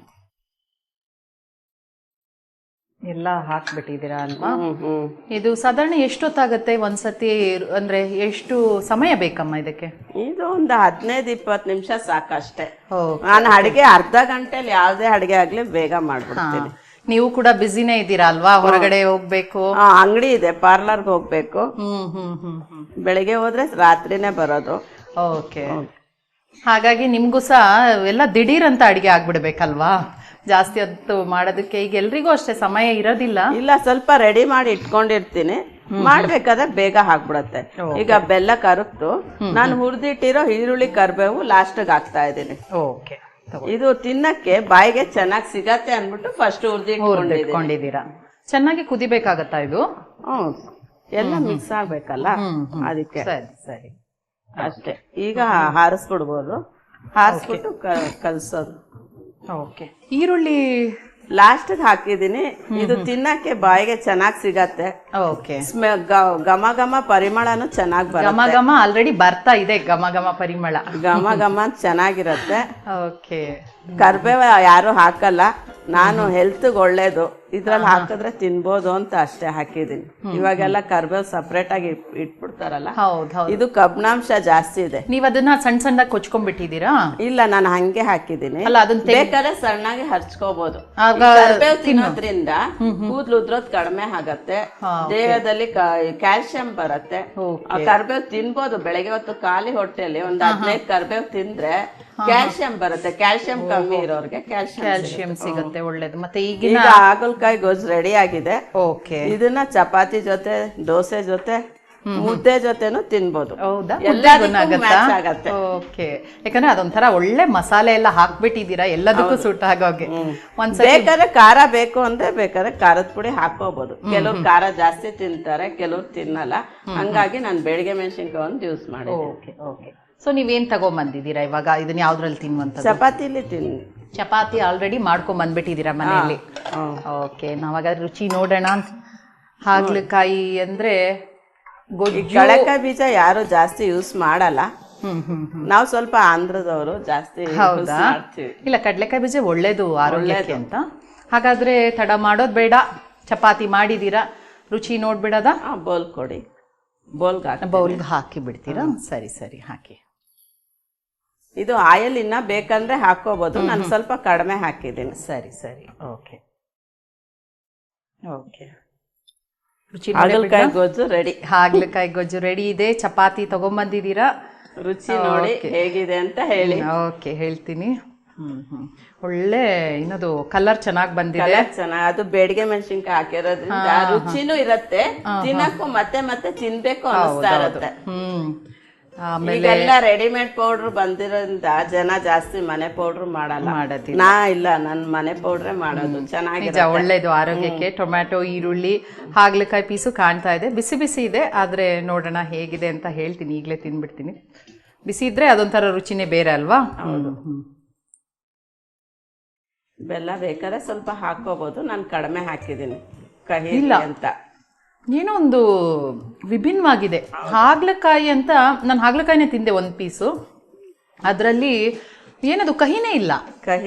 ಎಲ್ಲ ಹಾಕ್ಬಿಟ್ಟಿದ್ದೀರಾ ಅಲ್ವಾ? ಇದು ಸಾಧಾರಣ ಎಷ್ಟೊತ್ತಾಗತ್ತೆ ಒಂದ್ಸತಿ? ಅಂದ್ರೆ ಎಷ್ಟು ಸಮಯ ಬೇಕಮ್ಮ ಇದಕ್ಕೆ? ಇದು ಒಂದು 15-20 ನಿಮಿಷ ಸಾಕಷ್ಟೇ. ನಾನು ಅಡಿಗೆ ಅರ್ಧ ಗಂಟೆಲಿ ಯಾವ್ದೇ ಅಡಿಗೆ ಆಗ್ಲಿ ಬೇಗ ಮಾಡ್ಬಿಡ್ತೀನಿ. ನೀವು ಕೂಡ ಬಿಸಿನೇ ಇದ್ದೀರಾ ಅಲ್ವಾ? ಹೊರಗಡೆ ಹೋಗ್ಬೇಕು, ಅಂಗಡಿ ಇದೆ, ಪಾರ್ಲರ್ಗೆ ಹೋಗ್ಬೇಕು. ಬೆಳಿಗ್ಗೆ ಹೋದ್ರೆ ರಾತ್ರಿನೇ ಬರೋದು. ಓಕೆ, ಹಾಗಾಗಿ ನಿಮ್ಗೂ ಸಹ ಎಲ್ಲ ದಿಢೀರ್ ಅಂತ ಅಡಿಗೆ ಆಗ್ಬಿಡ್ಬೇಕಲ್ವಾ? ಜಾಸ್ತಿ ಹೊತ್ತು ಮಾಡೋದಕ್ಕೆ ಈಗ ಎಲ್ರಿಗೂ ಅಷ್ಟೇ ಸಮಯ ಇರೋದಿಲ್ಲ. ಇಲ್ಲ, ಸ್ವಲ್ಪ ರೆಡಿ ಮಾಡಿ ಇಟ್ಕೊಂಡಿರ್ತೀನಿ, ಮಾಡ್ಬೇಕಾದ್ರೆ ಬೇಗ ಹಾಕ್ಬಿಡತ್ತೆ. ಈಗ ಬೆಲ್ಲ ಕರಗ್ತು, ನಾನು ಹುರಿದಿಟ್ಟಿರೋ ಈರುಳ್ಳಿ ಕರಿಬೇವು ಲಾಸ್ಟ್ಗೆ ಹಾಕ್ತಾ ಇದ್ದೀನಿ. ಓಕೆ, ಇದು ತಿನ್ನಕ್ಕೆ ಬಾಯಿಗೆ ಚೆನ್ನಾಗಿ ಸಿಗತ್ತೆ ಅನ್ಬಿಟ್ಟು ಫಸ್ಟ್ ಹುರಿದಿಟ್ಕೊಂಡಿದ್ದೀರಾ. ಚೆನ್ನಾಗಿ ಕುದಿಬೇಕಾಗತ್ತಾ ಇದು? ಎಲ್ಲ ಮಿಕ್ಸ್ ಆಗ್ಬೇಕಲ್ಲ, ಅದಕ್ಕೆ. ಸರಿ ಸರಿ, ಅಷ್ಟೇ. ಈಗ ಹಾರಿಸ್ಬಿಡ್ಬೋದು, ಹಾರಿಸ್ಬಿಟ್ಟು ಕಲ್ಸೋದು. ಓಕೆ, ಈರುಳ್ಳಿ ಲಾಸ್ಟ್ಗೆ ಹಾಕಿದೀನಿ. ಇದು ತಿನ್ನಕ್ಕೆ ಬಾಯಿಗೆ ಚೆನ್ನಾಗಿ ಸಿಗತ್ತೆ. ಓಕೆ, ಘಮ ಘಮ ಪರಿಮಳನು ಚೆನ್ನಾಗಿ ಬರುತ್ತೆ. ಘಮ ಘಮ ಆಲ್ರೆಡಿ ಬರ್ತಾ ಇದೆ, ಘಮ ಘಮ ಪರಿಮಳ, ಘಮ ಘಮ ಚೆನ್ನಾಗಿರತ್ತೆ. ಓಕೆ, ಕರ್ಬೇವ ಯಾರು ಹಾಕಲ್ಲ, ನಾನು ಹೆಲ್ತ್ಗೆ ಒಳ್ಳೇದು, ಇದ್ರಲ್ಲಿ ಹಾಕಿದ್ರೆ ತಿನ್ಬೋದು ಅಂತ ಅಷ್ಟೇ ಹಾಕಿದೀನಿ. ಇವಾಗೆಲ್ಲ ಕರ್ಬೇವ್ ಸಪ್ರೇಟ್ ಆಗಿ ಇಟ್ಬಿಡ್ತಾರಲ್ಲ, ಇದು ಕಬ್ಬಿಣಾಂಶ ಜಾಸ್ತಿ ಇದೆ. ನೀವ್ ಅದನ್ನ ಸಣ್ಣ ಸಣ್ಣದಾಗಿ ಕೊಚ್ಕೊಂಡ್ಬಿಟ್ಟಿದ್ದೀರಾ? ಇಲ್ಲ, ನಾನು ಹಂಗೆ ಹಾಕಿದೀನಿ. ಬೇಕಾದ್ರೆ ಸಣ್ಣಾಗಿ ಹರ್ಚ್ಕೋಬಹುದು. ಕರ್ಬೇವ್ ತಿನ್ನೋದ್ರಿಂದ ಕೂದಲು ಉದ್ರೋದ್ ಕಡಿಮೆ ಆಗತ್ತೆ, ದೇಹದಲ್ಲಿ ಕ್ಯಾಲ್ಸಿಯಂ ಬರುತ್ತೆ. ಕರ್ಬೇವ್ ತಿನ್ಬೋದು. ಬೆಳಗ್ಗೆ ಹೊತ್ತು ಖಾಲಿ ಹೊಟ್ಟೆಲಿ ಒಂದ್ 15 ಕರ್ಬೇವ್ ತಿಂದ್ರೆ ಕ್ಯಾಲ್ಸಿಯಂ ಬರುತ್ತೆ. ಕ್ಯಾಲ್ಸಿಯಂ ಕಮ್ಮಿ ಇರೋರ್ಗೆ ಕ್ಯಾಲ್ಸಿಯಂ ಸಿಗುತ್ತೆ, ಒಳ್ಳೇದು. ಮತ್ತೆ ಈಗ ಹಾಗಲಕಾಯಿ ಗೊಜ್ಜು ರೆಡಿ ಆಗಿದೆ. ಓಕೆ, ಇದನ್ನ ಚಪಾತಿ ಜೊತೆ, ದೋಸೆ ಜೊತೆ, ಮುದ್ದೆ ಜೊತೆನೂ ತಿನ್ಬೋದು. ಹೌದಾ? ಆಗತ್ತೆ. ಓಕೆ, ಯಾಕಂದ್ರೆ ಅದೊಂಥರ ಒಳ್ಳೆ ಮಸಾಲೆ ಎಲ್ಲ ಹಾಕ್ಬಿಟ್ಟಿದ್ದೀರಾ, ಎಲ್ಲದಕ್ಕೂ ಸೂಟ್ ಆಗೋಗೆ. ಬೇಕಾದ್ರೆ ಖಾರ ಬೇಕು ಅಂದ್ರೆ ಬೇಕಾದ್ರೆ ಖಾರದ ಪುಡಿ ಹಾಕೋಬಹುದು. ಕೆಲವ್ರು ಖಾರ ಜಾಸ್ತಿ ತಿಂತಾರೆ, ಕೆಲವ್ರು ತಿನ್ನಲ್ಲ. ಹಂಗಾಗಿ ನಾನು ಬೆಳಿಗ್ಗೆ ಮೆಣಸಿನ್ಕಾಯಿ ಒಂದು ಯೂಸ್ ಮಾಡಿ. Okay okay. ಸೊ ನೀವೇನ್ ತಗೊಂಬಂದಿದ್ದೀರಾ ಇವಾಗ? ಇದನ್ನ ಯಾವ್ದ್ರಲ್ಲಿ ತಿನ್ನುವಂತ? ಚಪಾತಿಲಿ ತಿನ್ನಿ. ಚಪಾತಿ ಆಲ್ರೆಡಿ ಮಾಡ್ಕೊಂಡ್ ಬಂದ್ಬಿಟ್ಟಿದ್ದೀರಾ ಮನೆಯಲ್ಲಿ? ಓಕೆ, ನಾವಾಗ ರುಚಿ ನೋಡೋಣ. ಹಾಗಲಕಾಯಿ ಅಂದ್ರೆ ಕಡಲೆಕಾಯಿ ಬೀಜ ಯಾರು ಜಾಸ್ತಿ ಯೂಸ್ ಮಾಡಲ್ಲ. ನಾವು ಸ್ವಲ್ಪ ಆಂಧ್ರದವರು ಜಾಸ್ತಿ. ಹೌದಾ? ಇಲ್ಲ, ಕಡಲೆಕಾಯಿ ಬೀಜ ಒಳ್ಳೇದು ಆರೋಗ್ಯಕ್ಕೆ ಅಂತ. ಹಾಗಾದ್ರೆ ತಡ ಮಾಡೋದ್ ಬೇಡ, ಚಪಾತಿ ಮಾಡಿದೀರಾ, ರುಚಿ ನೋಡ್ಬಿಡದ? ಬೌಲ್ ಕೊಡಿ, ಬೌಲ್ಗೆ ಹಾಕಿ ಬಿಡ್ತೀರಾ? ಸರಿ ಸರಿ, ಹಾಕಿ. ಇದು ಆಯಿಲ್ ಇನ್ನ ಬೇಕಂದ್ರೆ ಹಾಕೋಬಹುದು, ನಾನು ಸ್ವಲ್ಪ ಕಡಿಮೆ ಹಾಕಿದ್ದೀನಿ. ಸರಿ ಸರಿ, ಓಕೆ ಓಕೆ. ಹಾಗಲಕಾಯಿ ಗೊಜ್ಜು ರೆಡಿ. ಹಾಗಲಕಾಯಿ ಗೊಜ್ಜು ರೆಡಿ ಇದೆ. ಚಪಾತಿ ತಗೊಂಬಂದಿದ್ದೀರಾ, ರುಚಿ ನೋಡಿ ಹೇಗಿದೆ ಅಂತ ಹೇಳಿ. ಓಕೆ, ಹೇಳ್ತೀನಿ. ಒಳ್ಳೆ ಇನ್ನದು ಕಲರ್ ಚೆನ್ನಾಗಿ ಬಂದಿದೆ. ಚೆನ್ನಾಗಿ, ಅದು ಬೇಡಿಗೆ ಮೆಣಸಿನ್ಕಾಯಿ ಹಾಕಿರೋದ್ರಿಂದ ರುಚಿನೂ ಇರತ್ತೆ, ತಿನ್ನಕ್ಕೂ ಮತ್ತೆ ಮತ್ತೆ ತಿನ್ಬೇಕು ಅನಿಸ್ತಾ ಇರತ್ತೆ. ಈಗೆಲ್ಲ ರೆಡಿಮೇಡ್ ಪೌಡರ್ ಬಂದಿರೋದ್ರಿಂದ ಜನ ಜಾಸ್ತಿ ಮನೆ ಪೌಡರ್ ಮಾಡಲ್ಲ. ನನ್ ಮನೆ ಪೌಡ್ರೇ ಮಾಡೋದು. ಚೆನ್ನಾಗಿದೆ, ಒಳ್ಳೇದು ಆರೋಗ್ಯಕ್ಕೆ. ಟೊಮ್ಯಾಟೊ, ಈರುಳ್ಳಿ, ಹಾಗಲಕಾಯಿ ಪೀಸು ಕಾಣ್ತಾ ಇದೆ, ಬಿಸಿ ಬಿಸಿ ಇದೆ. ಆದ್ರೆ ನೋಡೋಣ ಹೇಗಿದೆ ಅಂತ ಹೇಳ್ತೀನಿ. ಈಗಲೇ ತಿನ್ಬಿಡ್ತೀನಿ. ಬಿಸಿ ಇದ್ರೆ ಅದೊಂಥರ ರುಚಿನೇ ಬೇರೆ ಅಲ್ವಾ? ಬೆಲ್ಲ ಬೇಕಾದ್ರೆ ಸ್ವಲ್ಪ ಹಾಕೋಬಹುದು, ನಾನು ಕಡಿಮೆ ಹಾಕಿದ್ದೀನಿ ಕಹಿ ಅಂತ. ಏನೋ ಒಂದು ವಿಭಿನ್ನವಾಗಿದೆ. ಹಾಗಲಕಾಯಿ ಅಂತ ನಾನು ಹಾಗಲಕಾಯಿನೇ ತಿಂದೆ ಒಂದು ಪೀಸು, ಅದರಲ್ಲಿ ಏನದು ಕಹಿನೇ ಇಲ್ಲ,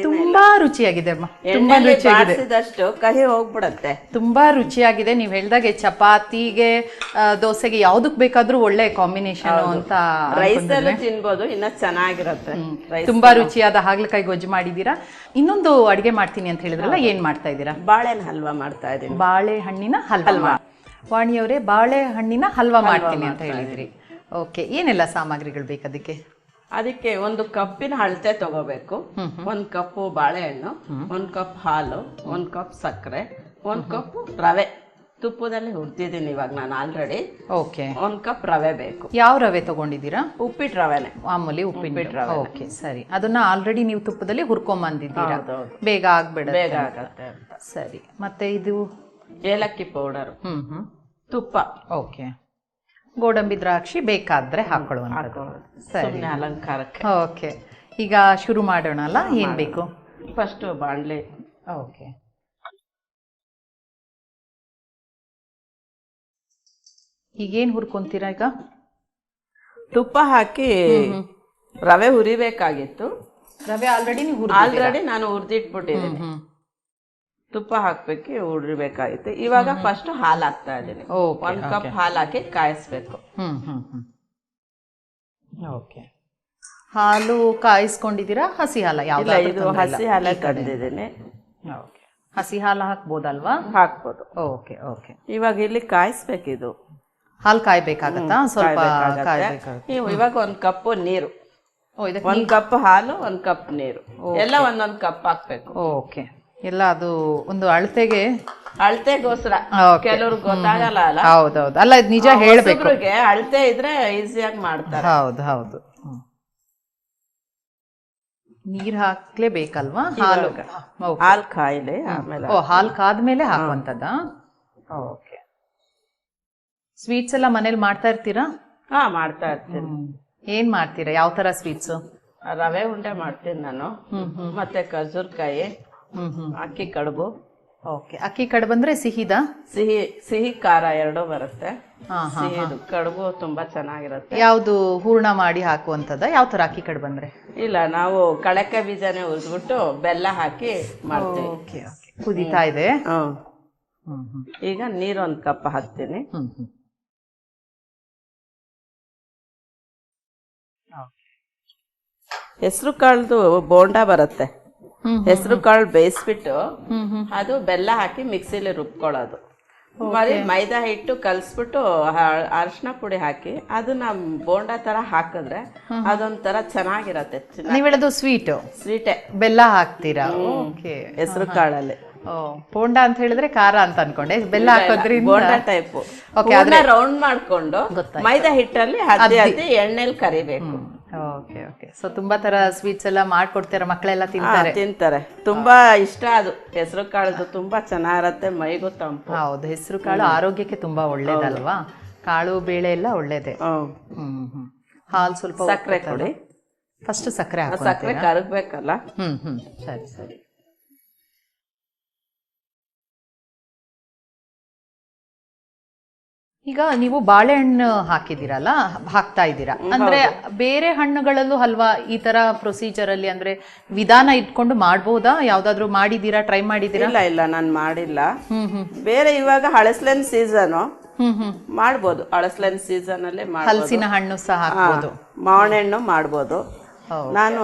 ತುಂಬಾ ರುಚಿಯಾಗಿದೆ ಅಮ್ಮ. ತುಂಬಾ ರುಚಿಯಾಗಿದೆ, ಕಹಿ ಹೋಗ್ಬಿಡತ್ತೆ. ತುಂಬಾ ರುಚಿಯಾಗಿದೆ. ನೀವು ಹೇಳ್ದಾಗೆ ಚಪಾತಿಗೆ, ದೋಸೆಗೆ ಯಾವ್ದಕ್ ಬೇಕಾದ್ರೂ ಒಳ್ಳೆ ಕಾಂಬಿನೇಷನ್ ಅಂತ. ರೈಸ್ ಎಲ್ಲ ತಿನ್ಬೋದು, ಇನ್ನ ಚೆನ್ನಾಗಿರುತ್ತೆ. ತುಂಬಾ ರುಚಿಯಾದ ಹಾಗಲಕಾಯಿ ಗೊಜ್ಜು ಮಾಡಿದೀರಾ. ಇನ್ನೊಂದು ಅಡಿಗೆ ಮಾಡ್ತೀನಿ ಅಂತ ಹೇಳಿದ್ರಲ್ಲ, ಏನ್ ಮಾಡ್ತಾ ಇದ್ದೀರಾ? ಬಾಳೆಹಣ್ಣು ಹಲ್ವಾ ಮಾಡ್ತಾ ಇದ್ದೀನಿ. ಬಾಳೆಹಣ್ಣಿನ ಹಲ್ವಾ. ವಾಣಿಯವರೇ, ಬಾಳೆಹಣ್ಣಿನ ಹಲ್ವಾ ಮಾಡ್ತೀನಿ ಅಂತ ಹೇಳಿದ್ರಿ. ಓಕೆ, ಏನೆಲ್ಲ ಸಾಮಗ್ರಿಗಳು ಬೇಕು ಅದಕ್ಕೆ? ಅದಕ್ಕೆ 1 ಕಪ್ಪಿನ ಅಳತೆ ತಗೋಬೇಕು. 1 ಕಪ್ ಬಾಳೆಹಣ್ಣು, 1 ಕಪ್ ಹಾಲು, 1 ಕಪ್ ಸಕ್ಕರೆ, 1 ಕಪ್ ರವೆ. ತುಪ್ಪದಲ್ಲಿ ಹುರಿದಿದ್ದೀನಿ ಇವಾಗ ನಾನು ಆಲ್ರೆಡಿ. ಓಕೆ, 1 ಕಪ್ ರವೆ ಬೇಕು. ಯಾವ ರವೆ ತಗೊಂಡಿದ್ದೀರಾ? ಉಪ್ಪಿಟ್ಟು ರವೆನೆ, ಮಾಮೂಲಿ ಉಪ್ಪಿಟ್ಟು ರವೆ. ಓಕೆ, ಸರಿ. ಅದನ್ನ ಆಲ್ರೆಡಿ ನೀವು ತುಪ್ಪದಲ್ಲಿ ಹುರ್ಕೊಂಬಂದಿದ್ದೀರಾ, ಬೇಗ ಆಗ್ಬಿಡುತ್ತೆ. ಬೇಗ ಆಗತ್ತೆ. ಸರಿ. ಮತ್ತೆ ಇದು ಏಲಕ್ಕಿ ಪೌಡರ್, ತುಪ್ಪ. ಓಕೆ, ಗೋಡಂಬಿ ದ್ರಾಕ್ಷಿ ಬೇಕಾದ್ರೆ ಹಾಕೊಳ್ಳುವಂಥದ್ದು. ಸರಿ, ಅಲಂಕಾರಕ್ಕೆ. ಓಕೆ, ಈಗ ಶುರು ಮಾಡೋಣ ಅಲ್ಲ? ಏನ್ ಬೇಕು? ಫಸ್ಟ್ ಬಾಣ್ಲೆ. ಓಕೆ, ಈಗೇನ್ ಹುರ್ಕೊಂತೀರಾ ಈಗ? ತುಪ್ಪ ಹಾಕಿ ರವೆ ಹುರಿಬೇಕಾಗಿತ್ತು. ರವೆ ಆಲ್ರೆಡಿ ನಾನು ಹುರಿದಿಟ್ಬಿಟ್ಟಿದ್ದೀನಿ. ತುಪ್ಪ ಹಾಕ್ಬೇಕು, ಹುರಿಬೇಕಾಗಿತ್ತು. ಇವಾಗ ಫಸ್ಟ್ ಹಾಲು ಹಾಕ್ತಾ ಇದ್ದೀನಿ. 1 ಕಪ್ ಹಾಲು ಹಾಕಿ ಕಾಯಿಸ್ಬೇಕು. ಓಕೆ, ಹಾಲು ಕಾಯಿಸ್ಕೊಂಡಿದ್ದೀರಾ? ಹಸಿ ಹಾಲ? ಇಲ್ಲ, ಇದು ಹಸಿ ಹಾಲ ತಂದಿದ್ದೀನಿ. ಹಸಿ ಹಾಲು ಹಾಕ್ಬೋದಲ್ವಾ? ಹಾಕ್ಬೋದು. ಓಕೆ ಓಕೆ, ಇವಾಗ ಇಲ್ಲಿ ಕಾಯಿಸ್ಬೇಕಿದು. ಹಾಲು ಕಾಯ್ಬೇಕಾಗತ್ತಾ? ಸ್ವಲ್ಪ ಇವಾಗ 1 ಕಪ್ ನೀರು, 1 ಕಪ್ ಹಾಲು, 1 ಕಪ್ ನೀರು, ಎಲ್ಲ 1 ಕಪ್ ಹಾಕ್ಬೇಕು. ಓಕೆ, ಎಲ್ಲ ಅದು ಒಂದು ಅಳತೆಗೋಸ್ಕರ. ಕೆಲವ್ರಿಗೆ ಗೊತ್ತಾಗಲ್ಲ ಅಲ್ಲ? ಹೌದೌದು, ಅಲ್ಲ ನಿಜ ಹೇಳ್ಬೇಕು, ಅಳತೆ ಇದ್ರೆ ಈಸಿಯಾಗಿ ಮಾಡ್ತಾರೆ. ಹೌದು ಹೌದು. ನೀರ್ ಹಾಕ್ಲೇಬೇಕಲ್ವಾ? ಹಾಲು ಕಾಯಿಲೆ ಆಮೇಲೆ. ಹಾಲು ಕಾದ್ಮೇಲೆ ಹಾಕುವಂತದ್ದ? ಓಕೆ. ಸ್ವೀಟ್ಸ್ ಎಲ್ಲ ಮನೇಲಿ ಮಾಡ್ತಾ ಇರ್ತೀರಾ? ಮಾಡ್ತಾ ಇರ್ತೀನಿ. ಏನ್ ಮಾಡ್ತೀರಾ? ಯಾವ ತರ ಸ್ವೀಟ್ಸ್? ರವೆ ಉಂಡೆ ಮಾಡ್ತೀನಿ ನಾನು, ಮತ್ತೆ ಖರ್ಜೂರಕಾಯಿ, ಅಕ್ಕಿ ಕಡುಬು. ಓಕೆ, ಅಕ್ಕಿ ಕಡುಬು ಅಂದ್ರೆ ಸಿಹಿದಾ? ಸಿಹಿ ಖಾರ ಎರಡೂ ಬರುತ್ತೆ. ಕಡುಬು ತುಂಬಾ ಚೆನ್ನಾಗಿರುತ್ತೆ. ಯಾವ್ದು ಹೂರ್ಣ ಮಾಡಿ ಹಾಕುವಂತದ? ಯಾವ ತರ ಅಕ್ಕಿ ಕಡುಬು ಅಂದ್ರೆ? ಇಲ್ಲ, ನಾವು ಕಳಕೆ ಬೀಜನೇ ಹುರಿದ್ಬಿಟ್ಟು ಬೆಲ್ಲ ಹಾಕಿ ಮಾಡ್ತೀವಿ. ಓಕೆ ಓಕೆ, ಕುದೀತಾ ಇದೆ. ಈಗ ನೀರು 1 ಕಪ್ ಹಾಕ್ತೀನಿ. ಹೆಸರು ಕಾಳ್ದು ಬೋಂಡ ಬರುತ್ತೆ. ಹೆಸರು ಕಾಳು ಬೇಯಿಸ್ಬಿಟ್ಟು ಅದು ಬೆಲ್ಲ ಹಾಕಿ ಮಿಕ್ಸಿಲಿ ರುಬ್ಕೊಳ್ಳೋದು. మరి ಮೈದಾ ಹಿಟ್ಟು ಕಲ್ಸ್ಬಿಟ್ಟು ಅರಿಶಿನ ಪುಡಿ ಹಾಕಿ ಅದನ್ನ ಬೋಂಡ ತರ ಹಾಕಿದ್ರೆ ಅದೊಂಥರ ಚೆನ್ನಾಗಿರತ್ತೆ. ನೀವು ಹೇಳೋದು ಸ್ವೀಟೇ, ಬೆಲ್ಲ ಹಾಕ್ತೀರಾ? ಹೆಸರು ಕಾಳಲ್ಲಿ ಬೋಂಡ ಅಂತ ಹೇಳಿದ್ರೆ ಖಾರ ಅಂತ ಅನ್ಕೊಂಡೆ. ಬೆಲ್ಲ ಹಾಕೋದ್ರಿಂದ ಬೋಂಡ ಟೈಪ್. ರೌಂಡ್ ಮಾಡ್ಕೊಂಡು ಮೈದಾ ಹಿಟ್ಟಲ್ಲಿ ಅದ್ದಿ ಎಣ್ಣೆಲಿ ಕರಿಬೇಕು. ಓಕೆ ಓಕೆ, ಸೊ ತುಂಬಾ ತರ ಸ್ವೀಟ್ಸ್ ಎಲ್ಲ ಮಾಡ್ಕೊಡ್ತೀರಾ? ಮಕ್ಕಳೆಲ್ಲ ತಿಂತಾರೆ, ತುಂಬಾ ಇಷ್ಟ. ಅದು ಹೆಸರು ಕಾಳದು ತುಂಬಾ ಚೆನ್ನಾಗಿರತ್ತೆ, ಮೈಗೂ ತಂಪು. ಹೌದು, ಹೆಸರು ಕಾಳು ಆರೋಗ್ಯಕ್ಕೆ ತುಂಬಾ ಒಳ್ಳೇದಲ್ವಾ? ಕಾಳು ಬೇಳೆ ಎಲ್ಲ ಒಳ್ಳೇದೆ. ಹಾಲು ಸ್ವಲ್ಪ, ಸಕ್ಕರೆ ಕೊಡಿ ಫಸ್ಟ್. ಸಕ್ಕರೆ ಸಕ್ಕರೆ ಕರಗ್ಬೇಕಲ್ಲ? ಸರಿ ಸರಿ. ಈಗ ನೀವು ಬಾಳೆಹಣ್ಣು ಹಾಕಿದಿರಲ್ಲ, ಹಾಕ್ತಾ ಇದ್ದೀರಾ ಅಂದ್ರೆ ಬೇರೆ ಹಣ್ಣುಗಳಲ್ಲೂ ಹಲ್ವಾ ಈ ತರ ಪ್ರೊಸೀಜರ್ ಅಲ್ಲಿ ಅಂದ್ರೆ ವಿಧಾನ ಇಟ್ಕೊಂಡು ಮಾಡ್ಬೋದಾ? ಯಾವ್ದಾದ್ರು ಮಾಡಿದೀರಾ? ಟ್ರೈ ಮಾಡಿದೀರಾ? ಇಲ್ಲ, ನಾನು ಮಾಡಿಲ್ಲ. ಬೇರೆ ಇವಾಗ ಹಳಸ್ಲೆನ್ ಸೀಸನ್ ಮಾಡ್ಬೋದು. ಹಳಸ್ಲೆನ್ ಸೀಸನ್ ಅಲ್ಲಿ ಹಲಸಿನ ಹಣ್ಣು ಸಹ ಹಾಕ್ಬೋದು, ಮಾವಿನ ಹಣ್ಣು ಮಾಡ್ಬೋದು. ನಾನು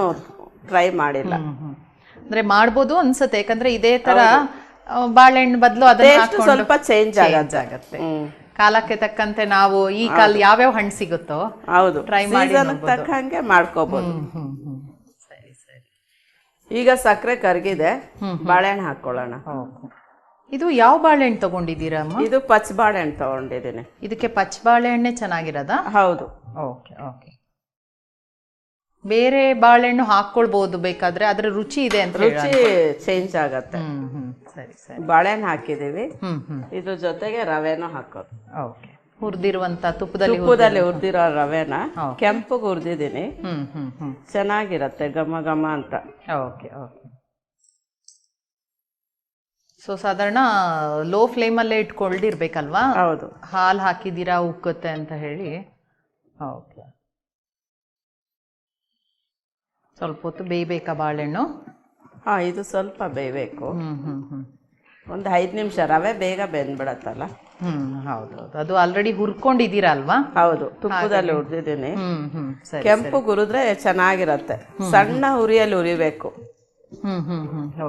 ಟ್ರೈ ಮಾಡಿಲ್ಲ. ಅಂದ್ರೆ ಮಾಡ್ಬೋದು ಅನ್ಸುತ್ತೆ, ಯಾಕಂದ್ರೆ ಇದೇ ತರ ಬಾಳೆಹಣ್ಣು ಬದಲು ಅದನ್ನ ಸ್ವಲ್ಪ ಚೇಂಜ್ ಆಗತ್ತೆ. ಕಾಲಕ್ಕೆ ತಕ್ಕಂತೆ ನಾವು ಈ ಕಾಲ ಯಾವ್ಯಾವ ಹಣ್ಣು ಸಿಗುತ್ತೋ ಹೌದು ಟ್ರೈ ಮಾಡಿ ತಕ್ಕಂಗೆ ಮಾಡ್ಕೋಬಹುದು. ಸರಿ ಸರಿ. ಈಗ ಸಕ್ಕರೆ ಕರಗಿದೆ, ಬಾಳೆಹಣ್ಣು ಹಾಕೊಳ್ಳೋಣ. ಇದು ಯಾವ ಬಾಳೆಹಣ್ಣು ತಗೊಂಡಿದ್ದೀರಾ ಅಮ್ಮ? ಇದು ಪಚ್ಚ ಬಾಳೆಹಣ್ಣು ತಗೊಂಡಿದ್ದೀನಿ. ಇದಕ್ಕೆ ಪಚ್ಚ ಬಾಳೆಹಣ್ಣೆ ಚೆನ್ನಾಗಿರೋದಾ? ಹೌದು. Okay okay. ಬೇರೆ ಬಾಳೆಹಣ್ಣು ಹಾಕೊಳ್ಬಹುದು ಬೇಕಾದ್ರೆ, ಅದ್ರ ರುಚಿ ಇದೆ ಅಂತ. ರುಚಿ ಚೇಂಜ್ ಆಗತ್ತೆ. ಸರಿ ಸರಿ. ಬಾಳೆಹಣ್ಣು ಹಾಕಿದೀವಿ, ಇದ್ರ ಜೊತೆಗೆ ರವೆನೂ ಹಾಕೋದು. ಓಕೆ. ಹುರಿದಿರುವಂತ ತುಪ್ಪದಲ್ಲಿ ಹುರಿದಿರೋ ರವೆನ ಕೆಂಪಗೆ ಹುರಿದಿದ್ದೀನಿ. ಚೆನ್ನಾಗಿರತ್ತೆ, ಘಮ ಘಮ ಅಂತ. Okay okay. ಸೊ ಸಾಧಾರಣ ಲೋ ಫ್ಲೇಮಲ್ಲೇ ಇಟ್ಕೊಂಡಿರ್ಬೇಕಲ್ವಾ? ಹೌದು. ಹಾಲು ಹಾಕಿದ್ದೀರಾ ಉಕ್ಕುತ್ತೆ ಅಂತ ಹೇಳಿ. ಓಕೆ. ಸ್ವಲ್ಪ ಹೊತ್ತು ಬೇಯಬೇಕಾ ಬಾಳೆಹಣ್ಣು? ಇದು ಸ್ವಲ್ಪ ಬೇಯಬೇಕು. ಒಂದು 5 ನಿಮಿಷ. ರವೆ ಬೇಗ ಬೆಂದ್ಬಿಡತ್ತಲ್ಲ. ಹೌದೌದು. ಅದು ಆಲ್ರೆಡಿ ಹುರ್ಕೊಂಡಿದ್ದೀರಾ ಅಲ್ವಾ? ಹೌದು, ತುಪ್ಪದಲ್ಲಿ ಹುರಿದಿದ್ದೀನಿ. ಕೆಂಪು ಹುರಿದ್ರೆ ಚೆನ್ನಾಗಿರತ್ತೆ. ಸಣ್ಣ ಹುರಿಯಲ್ಲಿ ಹುರಿಬೇಕು.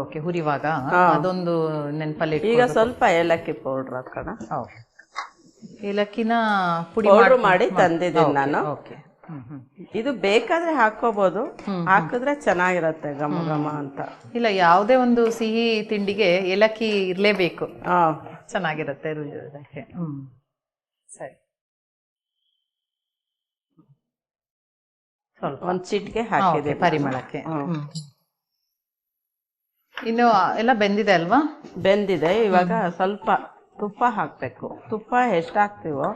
ಓಕೆ. ಹುರಿವಾಗ ಅದೊಂದು ನೆನಪಲ್ಲಿ. ಈಗ ಸ್ವಲ್ಪ ಏಲಕ್ಕಿ ಪೌಡ್ರ್ ಹಾಕೋಣ. ಏಲಕ್ಕಿನ ಪುಡಿ ಮಾಡಿ ತಂದಿದ್ದೀನಿ ನಾನು. ಇದು ಬೇಕಾದ್ರೆ ಹಾಕೋಬಹುದು, ಹಾಕಿದ್ರೆ ಚೆನ್ನಾಗಿರತ್ತೆ, ಘಮ ಘಮ ಅಂತ. ಇಲ್ಲ, ಯಾವುದೇ ಒಂದು ಸಿಹಿ ತಿಂಡಿಗೆ ಏಲಕ್ಕಿ ಇರ್ಲೇಬೇಕು, ಚೆನ್ನಾಗಿರತ್ತೆ. ಸರಿ, ಸ್ವಲ್ಪ ಒಂದು ಚಿಟಿಕೆ ಹಾಕಿದೆ ಪರಿಮಳಕ್ಕೆ. ಇನ್ನು ಎಲ್ಲ ಬೆಂದಿದೆ ಅಲ್ವಾ? ಬೆಂದಿದೆ. ಇವಾಗ ಸ್ವಲ್ಪ ತುಪ್ಪ ಹಾಕ್ಬೇಕು. ತುಪ್ಪ ಎಷ್ಟು ಹಾಕ್ತಿವೋ